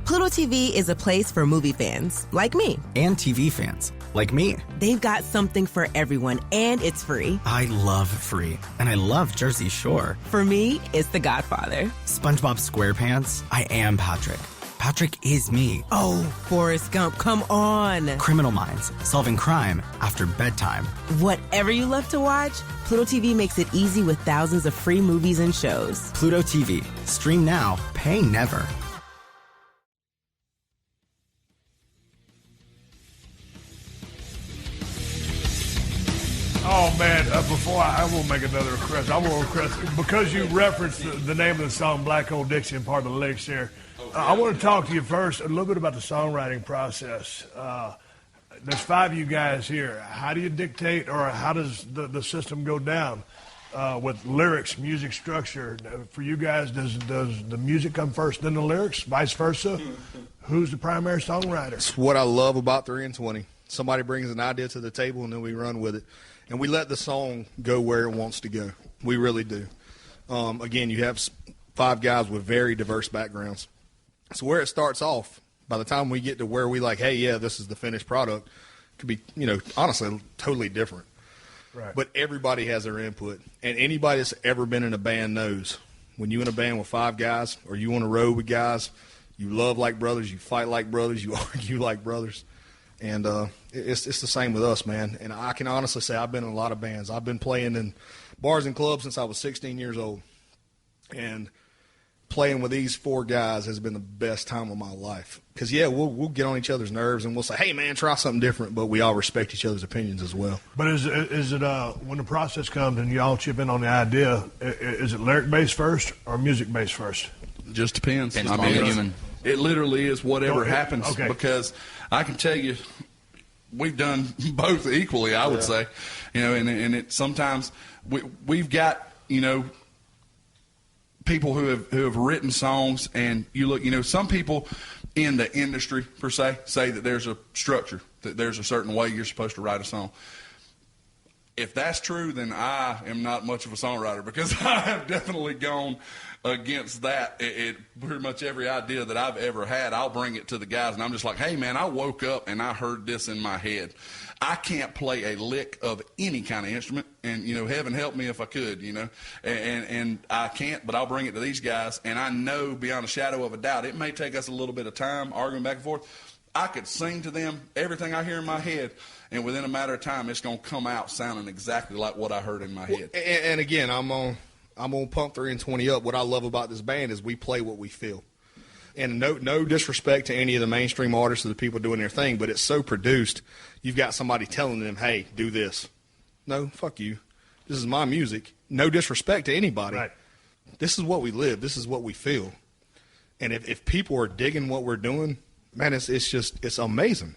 Pluto TV is a place for movie fans like me. And TV fans like me. They've got something for everyone, and it's free. I love free, and I love Jersey Shore. For me, it's The Godfather. SpongeBob SquarePants, I am Patrick. Patrick is me. Oh, Forrest Gump, come on. Criminal Minds, solving crime after bedtime. Whatever you love to watch, Pluto TV makes it easy with thousands of free movies and shows. Pluto TV, stream now, pay never. Oh, man, before I will make another request. I will request, because you referenced the name of the song, Black Old Dixie, and part of the lyrics there. I want to talk to you first a little bit about the songwriting process. There's 5 of you guys here. How do you dictate, or how does the system go down with lyrics, music structure? For you guys, does the music come first, then the lyrics, vice versa? Who's the primary songwriter? It's what I love about 3 and 20. Somebody brings an idea to the table, and then we run with it. And we let the song go where it wants to go. We really do. Again, you have 5 guys with very diverse backgrounds. So where it starts off, by the time we get to where we like, hey, yeah, this is the finished product, could be, honestly, totally different. Right. But everybody has their input. And anybody that's ever been in a band knows when you're in a band with 5 guys or you on a road with guys, you love like brothers, you fight like brothers, you argue like brothers. And it's the same with us, man. And I can honestly say I've been in a lot of bands. I've been playing in bars and clubs since I was 16 years old. And playing with these 4 guys has been the best time of my life. Because, yeah, we'll get on each other's nerves and we'll say, hey, man, try something different. But we all respect each other's opinions as well. But is it when the process comes and you all chip in on the idea, is it lyric-based first or music-based first? Just depends. Depends on the human. It literally is whatever happens. Okay. Because I can tell you, we've done both equally, I would say. And it sometimes we've got, people who have written songs, and you look, some people in the industry per se say that there's a structure, that there's a certain way you're supposed to write a song. If that's true, then I am not much of a songwriter, because I have definitely gone against that. It pretty much every idea that I've ever had, I'll bring it to the guys, and I'm just like, hey, man, I woke up and I heard this in my head. I can't play a lick of any kind of instrument, and, heaven help me if I could, and I can't, but I'll bring it to these guys, and I know beyond a shadow of a doubt it may take us a little bit of time arguing back and forth. I could sing to them everything I hear in my head, and within a matter of time, it's going to come out sounding exactly like what I heard in my head. And again, I'm on Pump 3 and 20 Up. What I love about this band is we play what we feel. And no disrespect to any of the mainstream artists or the people doing their thing, but it's so produced. You've got somebody telling them, hey, do this. No, fuck you. This is my music. No disrespect to anybody. Right. This is what we live. This is what we feel. And if people are digging what we're doing, man, it's amazing.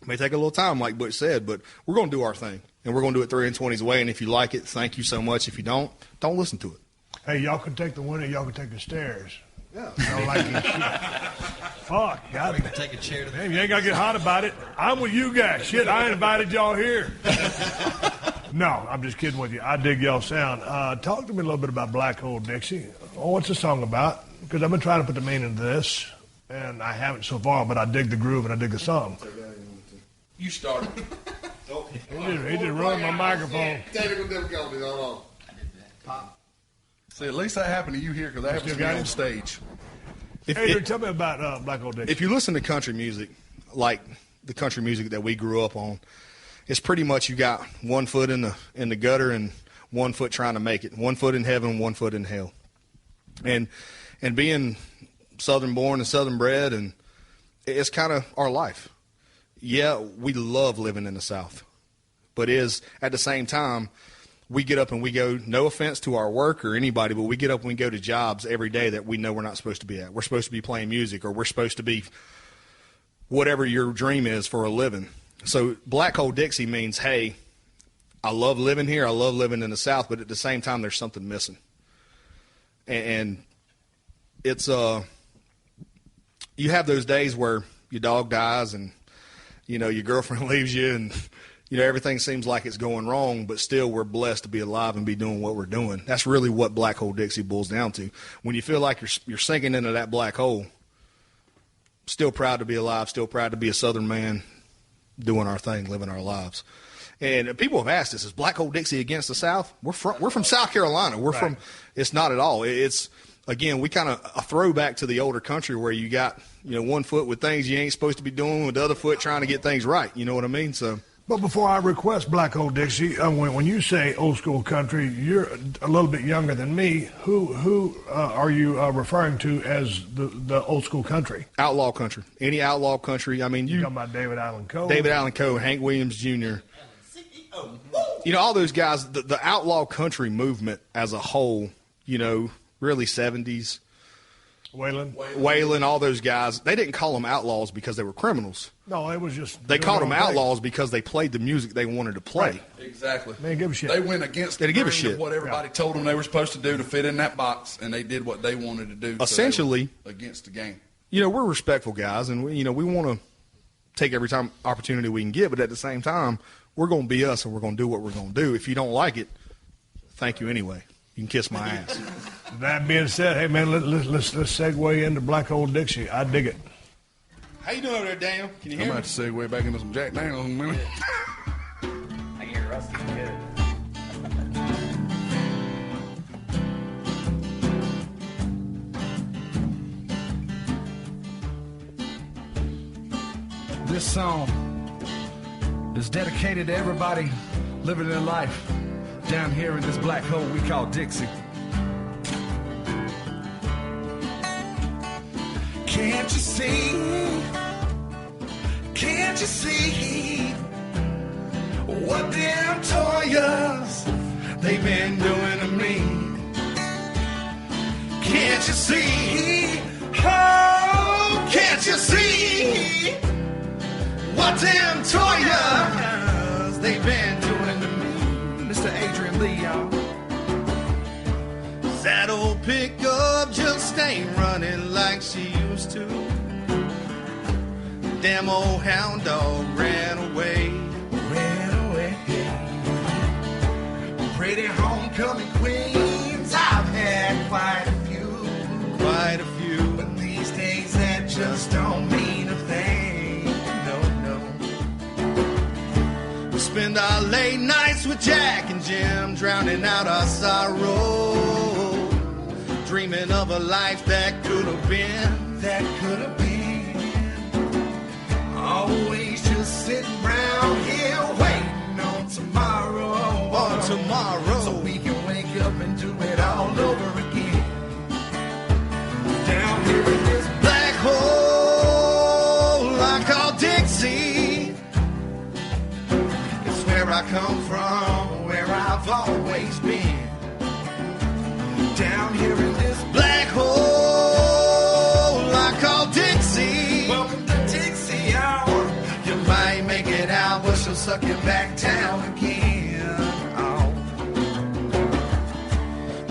It may take a little time, like Butch said, but we're going to do our thing. And we're going to do it 3 and 20's way. And if you like it, thank you so much. If you don't listen to it. Hey, y'all can take the winner. Y'all can take the stairs. Yeah. Y'all like it. Fuck. God. We can take a chair to the... Man, you ain't got to get hot about it. I'm with you guys. Shit, I invited y'all here. No, I'm just kidding with you. I dig y'all sound. Talk to me a little bit about Black Hole Dixie. Oh, what's the song about? Because I've been trying to put the meaning into this, and I haven't so far, but I dig the groove and I dig the song. You started. He just ruined my microphone. Technical difficulties, hold on. See, at least that happened to you here because I haven't Still been got on it? stage. Adrian, tell me about Black Hole Dixie. If you listen to country music, like the country music that we grew up on, it's pretty much you got 1 foot in the gutter and 1 foot trying to make it. 1 foot in heaven, 1 foot in hell. And being Southern born and Southern bred, and it's kind of our life. Yeah, we love living in the South, but is at the same time, we get up and we go, no offense to our work or anybody, but we get up and we go to jobs every day that we know we're not supposed to be at. We're supposed to be playing music, or we're supposed to be whatever your dream is for a living. So Black Hole Dixie means, hey, I love living here. I love living in the South, but at the same time, there's something missing. And it's, you have those days where your dog dies and, your girlfriend leaves you and, everything seems like it's going wrong, but still we're blessed to be alive and be doing what we're doing. That's really what Black Hole Dixie boils down to. When you feel like you're sinking into that black hole, still proud to be alive, still proud to be a Southern man, doing our thing, living our lives. And people have asked us, is Black Hole Dixie against the South? We're from South Carolina. We're from, it's not at all. It's, again, we kind of a throwback to the older country where you got, 1 foot with things you ain't supposed to be doing with the other foot trying to get things right. You know what I mean? So. But before I request Black Hole Dixie, when you say old school country, you're a little bit younger than me. Who are you referring to as the old school country? Outlaw country. Any outlaw country. I mean, you talking about David Allan Coe? David Allan Coe, Hank Williams Jr. All those guys, the outlaw country movement as a whole, really 70s. Waylon, all those guys, they didn't call them outlaws because they were criminals. No, it was just... They called them outlaws because they played the music they wanted to play. Right. Exactly. They didn't give a shit. They went against the grain of what everybody told them they were supposed to do to fit in that box, and they did what they wanted to do. Essentially, so against the game. We're respectful guys, and we want to take every time opportunity we can get, but at the same time, we're going to be us, and we're going to do what we're going to do. If you don't like it, thank you anyway. You can kiss my ass. That being said, hey, man, let's segue into Black Hole Dixie. I dig it. How you doing over there, Daniel? Can you hear me? I'm about to segue back into some Jack Daniels in a minute. I can hear Rusty good. This song is dedicated to everybody living their life down here in this black hole we call Dixie. Can't you see? Can't you see what them toyers they've been doing to me? Can't you see? Oh, can't you see what them toyers they've been doing to me? Mr. Adrian Lee, y'all. That old pickup just ain't running like she used to. Damn old hound dog ran away. Ran away. Pretty homecoming queens, I've had quite a few. Quite a few. But these days that just don't mean a thing. No. We spend our late nights with Jack and Jim, drowning out our sorrow. Dreaming of a life that could have been. That could have been. Always just sitting around here waiting on tomorrow. On tomorrow. So we can wake up and do it all over again. Down here in this black hole I call Dixie. It's where I come from, where I've always been. Down here in this black hole suck you back down again. Oh.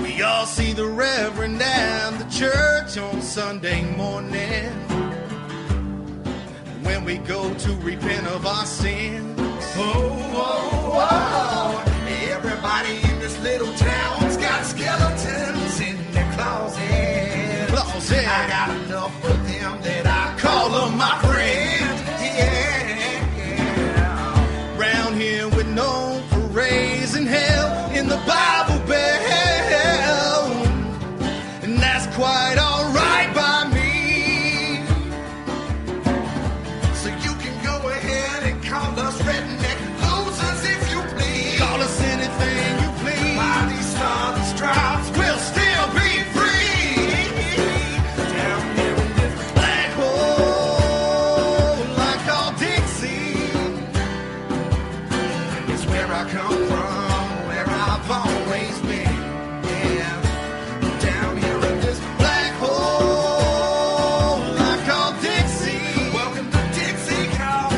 We all see the Reverend at the church on Sunday morning when we go to repent of our sins. Everybody in this little town's got skeletons in their closet. I got enough of them that I call them my friends. Yeah. Round here we're known for raising hell in the Bible Belt, and that's quite all right by me. So you can go ahead and call us redneck losers if you please. Call us anything you please. By these stars and stripes, we'll still be free. Down here in this black hole I call Dixie, it's where I come from, where I've always been. Yeah. Down here in this black hole I call Dixie. Welcome to Dixie, y'all.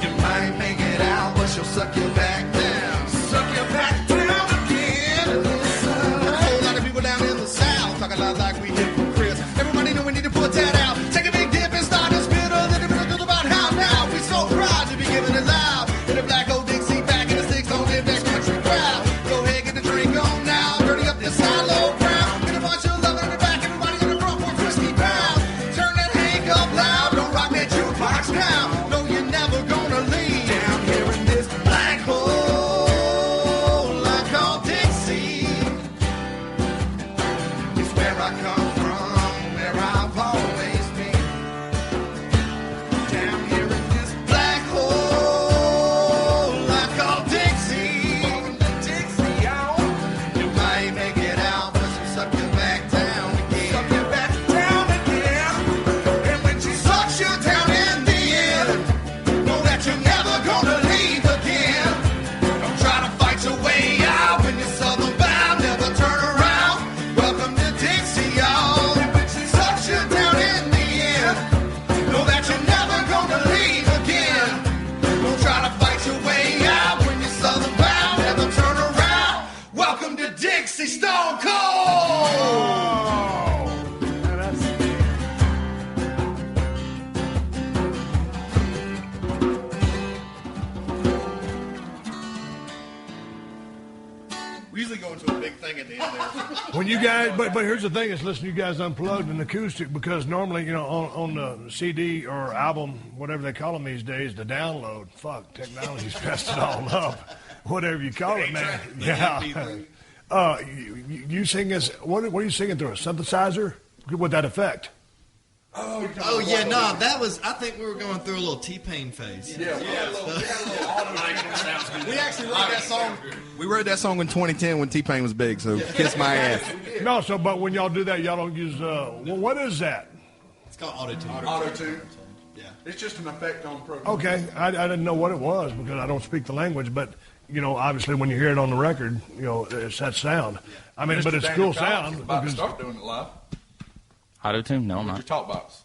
You might make it out, but she'll suck you back down. Suck you back down again. A whole lot of people down in the South talk a lot like we did for Chris. Everybody know we need to put that out. Take a big dip and start to spit a little bit about how now we so proud to be giving it loud. In the black old Dixie back in the sticks, don't live that country crowd. Go ahead, get the drink on now. Dirty up this hollow ground. Get a bunch of love in the back, everybody in the front for Christy Brown. Turn that Hank up loud, don't rock that jukebox now. No, you're never gonna leave. Down here in this black hole I call Dixie, it's where I come from, where I've always been. Down here in this black hole I call Dixie. Welcome to Dixie, y'all. You might make it out, but she'll suck you back down again. Suck you back down again. And when she sucks you down in the end, know that you're never gonna leave again. Don't try to fight your way out when you're southern bound, never turn around. Welcome to Dixie, y'all. And when she sucks you down in the end, know that you're never gonna leave again. Don't try to fight your way out when you're southern bound, never turn around. Welcome to Dixie, Stone Cold. We usually go into a big thing at the end there. When you guys, but here's the thing: is listen to you guys unplugged and acoustic, because normally, you know, on the CD or album, whatever they call them these days, the download. Fuck, technology's messed it all up. Whatever you call it, man. Yeah. You sing as what are you singing through? A synthesizer with that effect? Oh yeah, no, that was. I think we were going through a little T-Pain phase. Yeah, we had a little we actually wrote that song. We wrote that song in 2010 when T-Pain was big. So kiss my ass. No, so but when y'all do that, y'all don't use. Well, what is that? It's called auto-tune. Auto-tune. Yeah. It's just an effect on the program. Okay, I didn't know what it was because I don't speak the language, but you know, obviously when you hear it on the record, you know, it's that sound. I mean, but it's cool sound. About to start doing it live. Auto-tune? No, I'm With not. your talk box.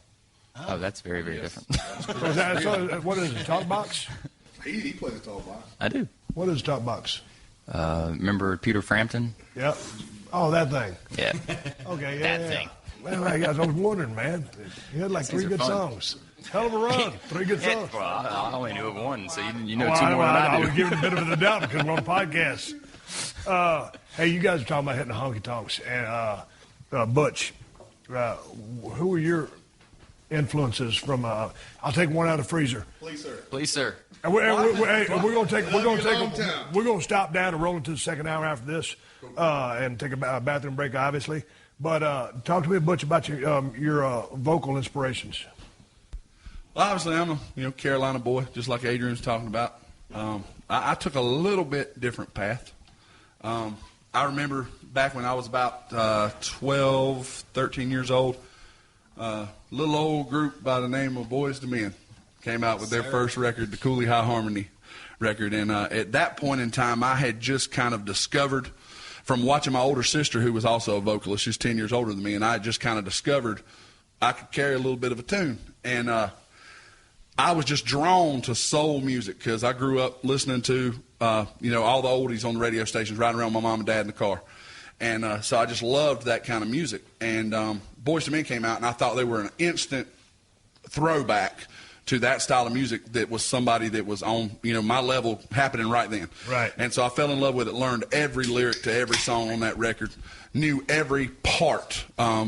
Oh, that's very, very different. What is it, talk box? He plays a talk box. I do. What is talk box? Remember Peter Frampton? Yep. Oh, that thing. Yeah. Okay, yeah. That thing. Well, I was wondering, man. You had like These 3 are good fun. songs. Hell of a run. 3 good songs. Well, I only knew of one, so you know Well, 2 more than I I do. was giving a bit of the doubt because we're on a podcast. Hey, you guys are talking about hitting the honky tonks. And Butch, who were your influences from? I'll take one out of the freezer. Please, sir. Please, sir. And we're going to stop down and roll into the second hour after this, and take a bathroom break, obviously. But talk to me, Butch, about your vocal inspirations. Well, obviously, I'm a Carolina boy, just like Adrian was talking about. I took a little bit different path. I remember back when I was about 12, 13 years old, a little old group by the name of Boys to Men came out with their first record, the Cooley High Harmony record. And at that point in time, I had just kind of discovered, from watching my older sister, who was also a vocalist, she's 10 years older than me, and I had just kind of discovered I could carry a little bit of a tune. And I I was just drawn to soul music because I grew up listening to, all the oldies on the radio stations, riding around with my mom and dad in the car. And so I just loved that kind of music. And Boyz II Men came out, and I thought they were an instant throwback to that style of music that was somebody that was on, my level happening right then. Right. And so I fell in love with it, learned every lyric to every song on that record, knew every part,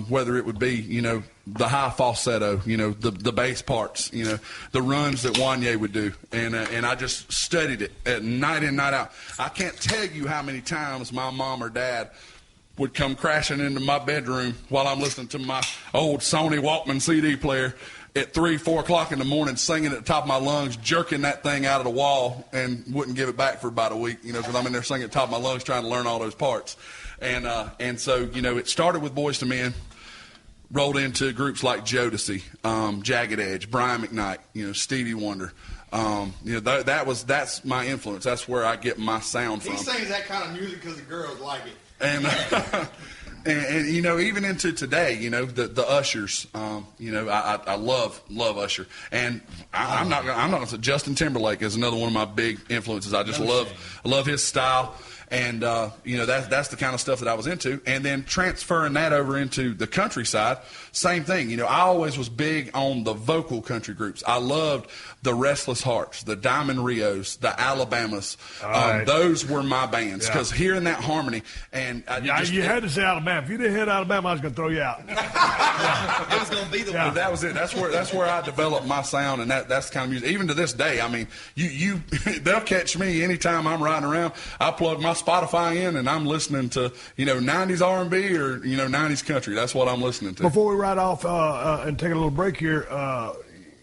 whether it would be, the high falsetto, the bass parts, the runs that Wanye would do. And I just studied it at night in, night out. I can't tell you how many times my mom or dad would come crashing into my bedroom while I'm listening to my old Sony Walkman CD player at 3, 4 o'clock in the morning, singing at the top of my lungs, jerking that thing out of the wall, and wouldn't give it back for about a week, because I'm in there singing at the top of my lungs trying to learn all those parts. And so, it started with Boyz II Men, rolled into groups like Jodeci, Jagged Edge, Brian McKnight, Stevie Wonder. That's my influence. That's where I get my sound from. He sings that kind of music because the girls like it. And And even into today, the Ushers, I love Usher, and I'm not gonna say Justin Timberlake is another one of my big influences. I just love his style. And, that's the kind of stuff that I was into. And then transferring that over into the countryside, same thing. I always was big on the vocal country groups. I loved the Restless Hearts, the Diamond Rios, the Alabamas. Right. Those were my bands because hearing that harmony. And you had to say Alabama. If you didn't hit Alabama, I was going to throw you out. It was going to be the one. That was it. That's where I developed my sound, and that's the kind of music. Even to this day, I mean, you they'll catch me anytime I'm riding around. I plug my Spotify in, and I'm listening to 90s R&B or 90s country. That's what I'm listening to. Before we ride off and take a little break here,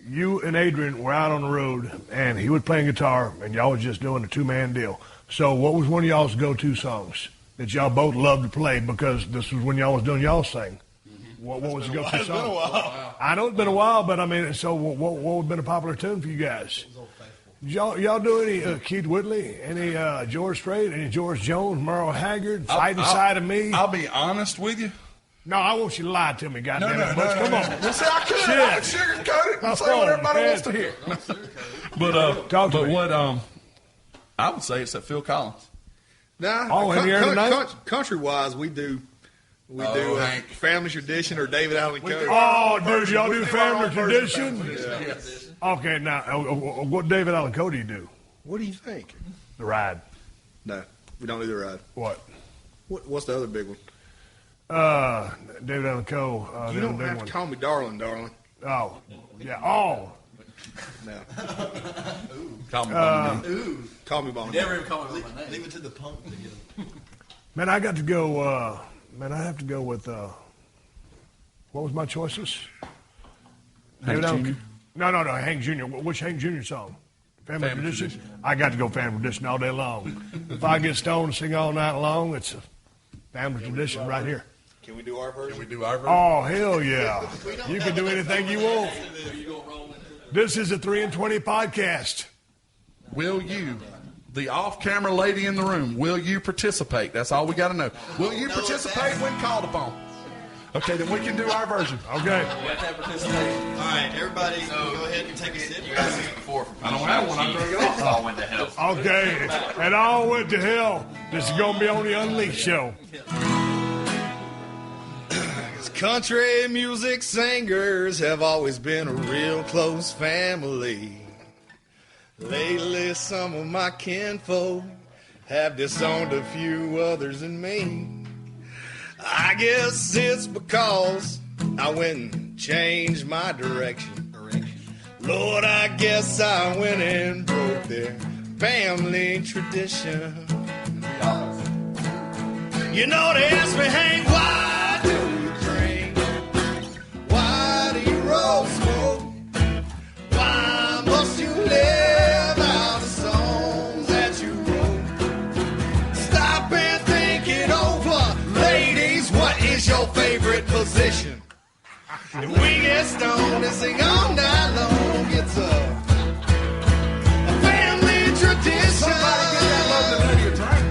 you and Adrian were out on the road, and he was playing guitar, and y'all was just doing a two-man deal. So what was one of y'all's go-to songs that y'all both loved to play, because this was when y'all was doing y'all's thing? What was the go-to song? It's been a while. I know it's been a while, but I mean, so what would have been a popular tune for you guys? Did y'all do any Keith Whitley, any George Strait, any George Jones, Merle Haggard, Fight Inside of Me? I'll be honest with you. No, I want you to lie to me, goddammit. Butch, come on. Well, see, I could sugarcoat it and say what everybody wants to hear. But what I would say it's that Phil Collins. Nah, in the air tonight? Country-wise, we do Family Tradition or David Allen Coe. Oh, dude, y'all do Family Tradition? Yes. Okay, now, what David Allen Coe do you do? What do you think? The Ride. No, we don't do The Ride. What's the other big one? David Allen Coe. You don't have to call me darling. Oh, yeah. Oh. No. Call me by my name. Ooh. Call me by my name. Never even call me by my name. Leave it to the punk to get him. Man, I got to go. I have to go with. What was my choices? Hank Jr.? No, Hank Jr. Which Hank Jr. song? Family Tradition? I got to go Family Tradition all day long. If I get stoned and sing all night long, it's a Family Tradition right here. Can we do our version? Oh, hell yeah. You can do anything you want. This is a 3 and 20 podcast. Will you, the off-camera lady in the room, will you participate? That's all we got to know. Will you participate when called upon? Okay, then we can do our version. Okay. All right, everybody, go ahead and take a sip. You guys seen it before. I don't have one. I'm going to go. It all went to hell. Okay. It all went to hell. This is going to be on the Unleashed show. Country music singers have always been a real close family. Lately, some of my kinfolk have disowned a few others than me. I guess it's because I went and changed my direction. Lord, I guess I went and broke their family tradition. You know, they ask me, Hank, why do you drink? Why do you roll smoke? Why must you live out the songs that you wrote? Stop and think it over. Ladies, what is your favorite position? If we get stoned and sing all night long, it's a family tradition. Somebody get that love to radio track.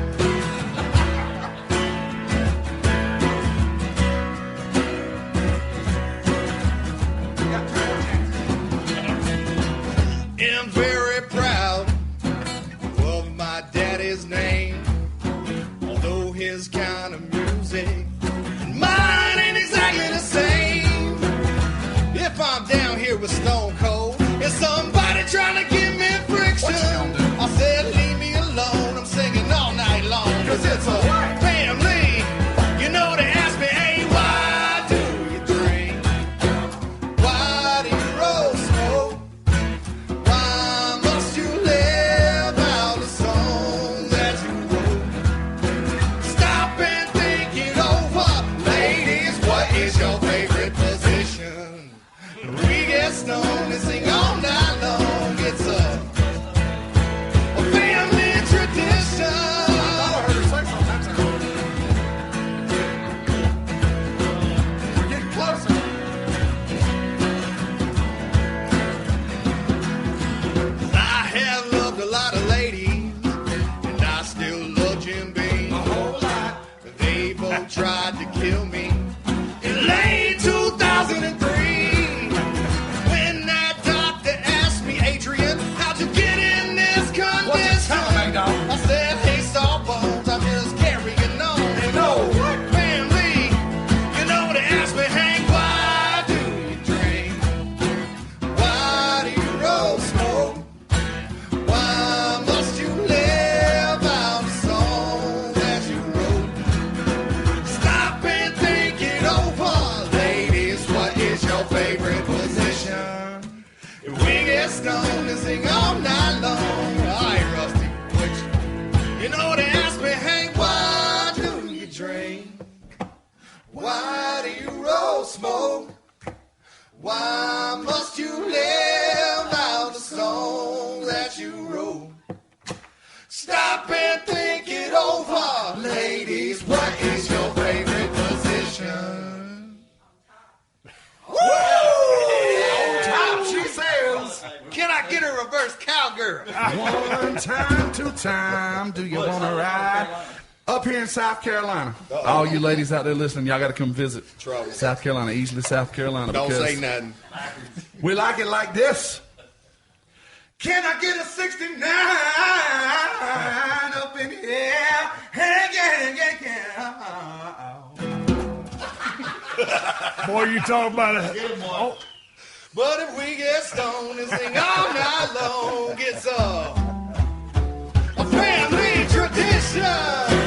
it's a family. You know they ask me, hey, why do you drink? Why do you roll smoke? Why must you live out a song that you wrote? Stop and think it over. Ladies, what is your favorite position? We get stoned and sing all night long. It's a family tradition. We're getting closer. I have loved a lot of ladies, and I still love Jim Beam. A whole lot. They both tried to kill me in late 2003. When that doctor asked me, Adrian, how'd you get in this condition? What's the time, dog? I said, hey, Sawbones, I'm just carrying on. And oh, family, you know they ask me, Hank, why do you drink? Why do you roll smoke? Why must you live out a song that you wrote? Stop and think it over. Ladies, what is your favorite position? If we get stoned and sing all night long. All right, Rusty, Butch. You know they ask me, Hank, why do you drink? Why do you roll smoke? Why must you live out the song that you wrote? Stop and think it over. Ladies, what is your favorite position? Woo! On top, she says. Can I get a reverse cowgirl? One time, two time, do you want to ride? Up here in South Carolina. All you ladies out there listening, y'all got to come visit Trouble. South Carolina, Easley, South Carolina. Don't because say nothing. We like it like this. Can I get a 69 up in here? Hey, yeah. Boy, you talking about it. Oh, But if we get stoned and sing all night long, it's a family tradition.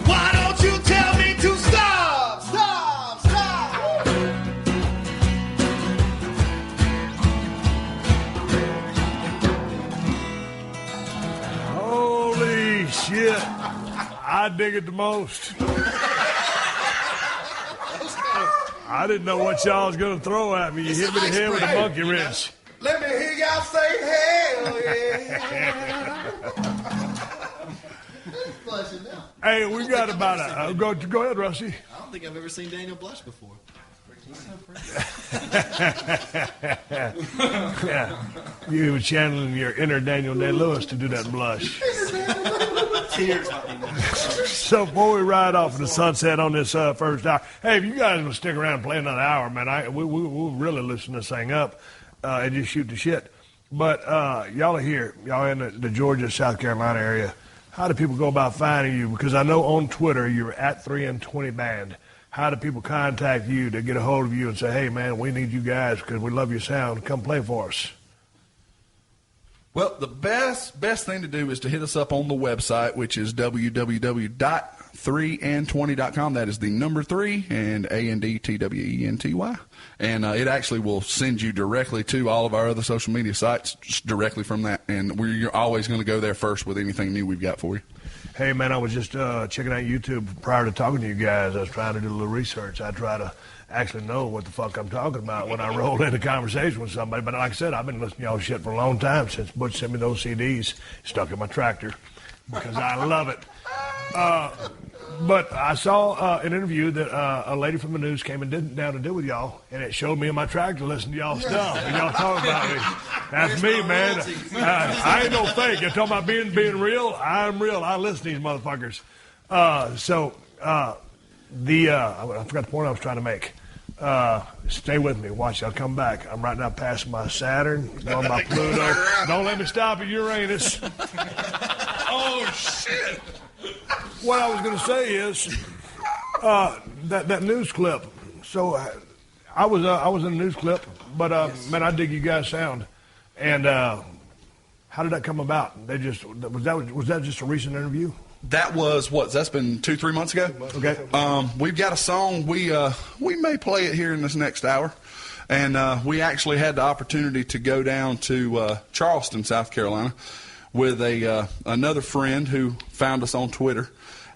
Why don't you tell me to stop, stop, stop? holy shit. I dig it the most. I didn't know what y'all was going to throw at me. You hit me in the head with a monkey wrench. Let me hear y'all say hell yeah. Hey, we got about a... go ahead, Rusty. I don't think I've ever seen Daniel blush before. Yeah. You were channeling your inner Daniel Day-Lewis to do that blush. Tears. So before we ride off in the sunset on this first hour, hey, if you guys will stick around and play another hour, man, we'll really loosen this thing up and just shoot the shit. But y'all are here. Y'all in the Georgia, South Carolina area. How do people go about finding you? Because I know on Twitter you're at 3 and 20 Band. How do people contact you to get a hold of you and say, hey, man, we need you guys because we love your sound. Come play for us. Well, the best thing to do is to hit us up on the website, which is www.3and20.com. That is the number 3 and ANDTWENTY. And it actually will send you directly to all of our other social media sites just directly from that. And we're always going to go there first with anything new we've got for you. Hey, man, I was just checking out YouTube prior to talking to you guys. I was trying to do a little research. I try to actually know what the fuck I'm talking about when I roll into conversation with somebody. But like I said, I've been listening to y'all shit for a long time since Butch sent me those CDs stuck in my tractor because I love it. But I saw an interview that a lady from the news came and down to do with y'all, and it showed me in my tractor listening to y'all stuff. And y'all talking about me. That's me, man. I ain't no fake. You're talking about being real. I'm real. I listen to these motherfuckers. I forgot the point I was trying to make. Stay with me. Watch. I'll come back. I'm right now passing by Saturn, going by Pluto. Don't let me stop at Uranus. Oh, shit. What I was going to say is, That news clip. So I was in a news clip, but man, I dig you guys' sound. And how did that come about? Was that just a recent interview? That was that's been 2-3 months ago. Okay. We've got a song. We may play it here in this next hour, and we actually had the opportunity to go down to Charleston, South Carolina, with another friend who found us on Twitter,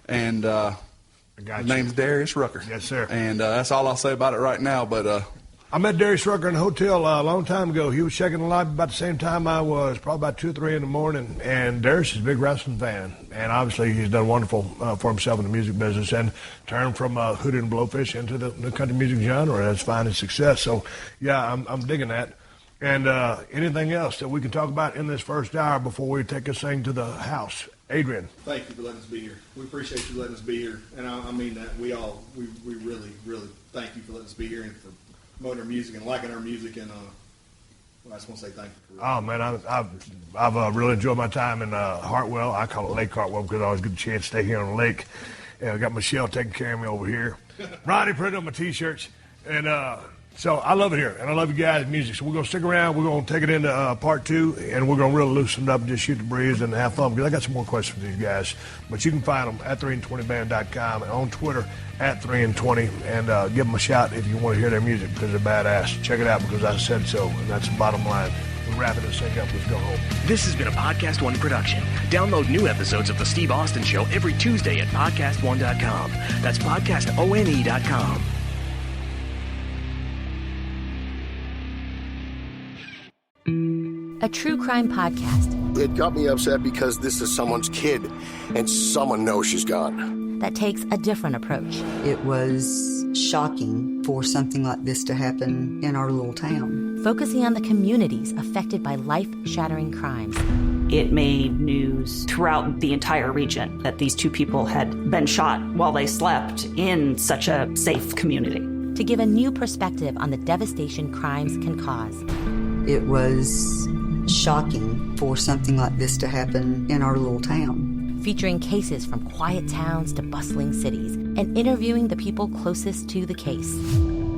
and his name's Darius Rucker. Yes, sir. And that's all I'll say about it right now. But I met Darius Rucker in a hotel a long time ago. He was checking the lobby about the same time I was, probably about 2 or 3 in the morning. And Darius is a big wrestling fan, and obviously he's done wonderful for himself in the music business and turned from Hooded and Blowfish into the country music genre as finding success. So, yeah, I'm digging that. And anything else that we can talk about in this first hour before we take this thing to the house? Adrian. Thank you for letting us be here. We appreciate you letting us be here, and I mean that. We really, really thank you for letting us be here and for promoting our music and liking our music. And I just want to say thank you. For oh man, I've really enjoyed my time in Hartwell. I call it Lake Hartwell because I always get a chance to stay here on the lake. And I got Michelle taking care of me over here. Ronnie printed on my T-shirts, and so I love it here, and I love you guys' music. So we're going to stick around. We're going to take it into part 2, and we're going to really loosen it up and just shoot the breeze and have fun, because I got some more questions for these guys. But you can find them at 3and20band.com and on Twitter at 3and20, and give them a shout if you want to hear their music, because they're badass. Check it out because I said so, and that's the bottom line. We're wrapping this thing up. Let's go home. This has been a Podcast One production. Download new episodes of The Steve Austin Show every Tuesday at PodcastOne.com. That's PodcastOne.com. A true crime podcast. It got me upset because this is someone's kid, and someone knows she's gone. That takes a different approach. It was shocking for something like this to happen in our little town. Focusing on the communities affected by life-shattering crimes. It made news throughout the entire region that these 2 people had been shot while they slept in such a safe community. To give a new perspective on the devastation crimes can cause. It was shocking for something like this to happen in our little town. Featuring cases from quiet towns to bustling cities and interviewing the people closest to the case.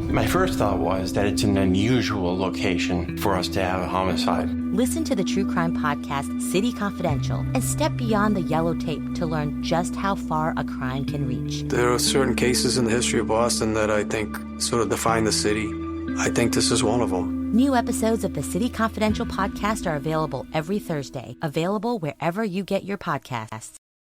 My first thought was that it's an unusual location for us to have a homicide. Listen to the true crime podcast City Confidential and step beyond the yellow tape to learn just how far a crime can reach. There are certain cases in the history of Boston that I think sort of define the city. I think this is one of them. New episodes of the City Confidential podcast are available every Thursday. Available wherever you get your podcasts.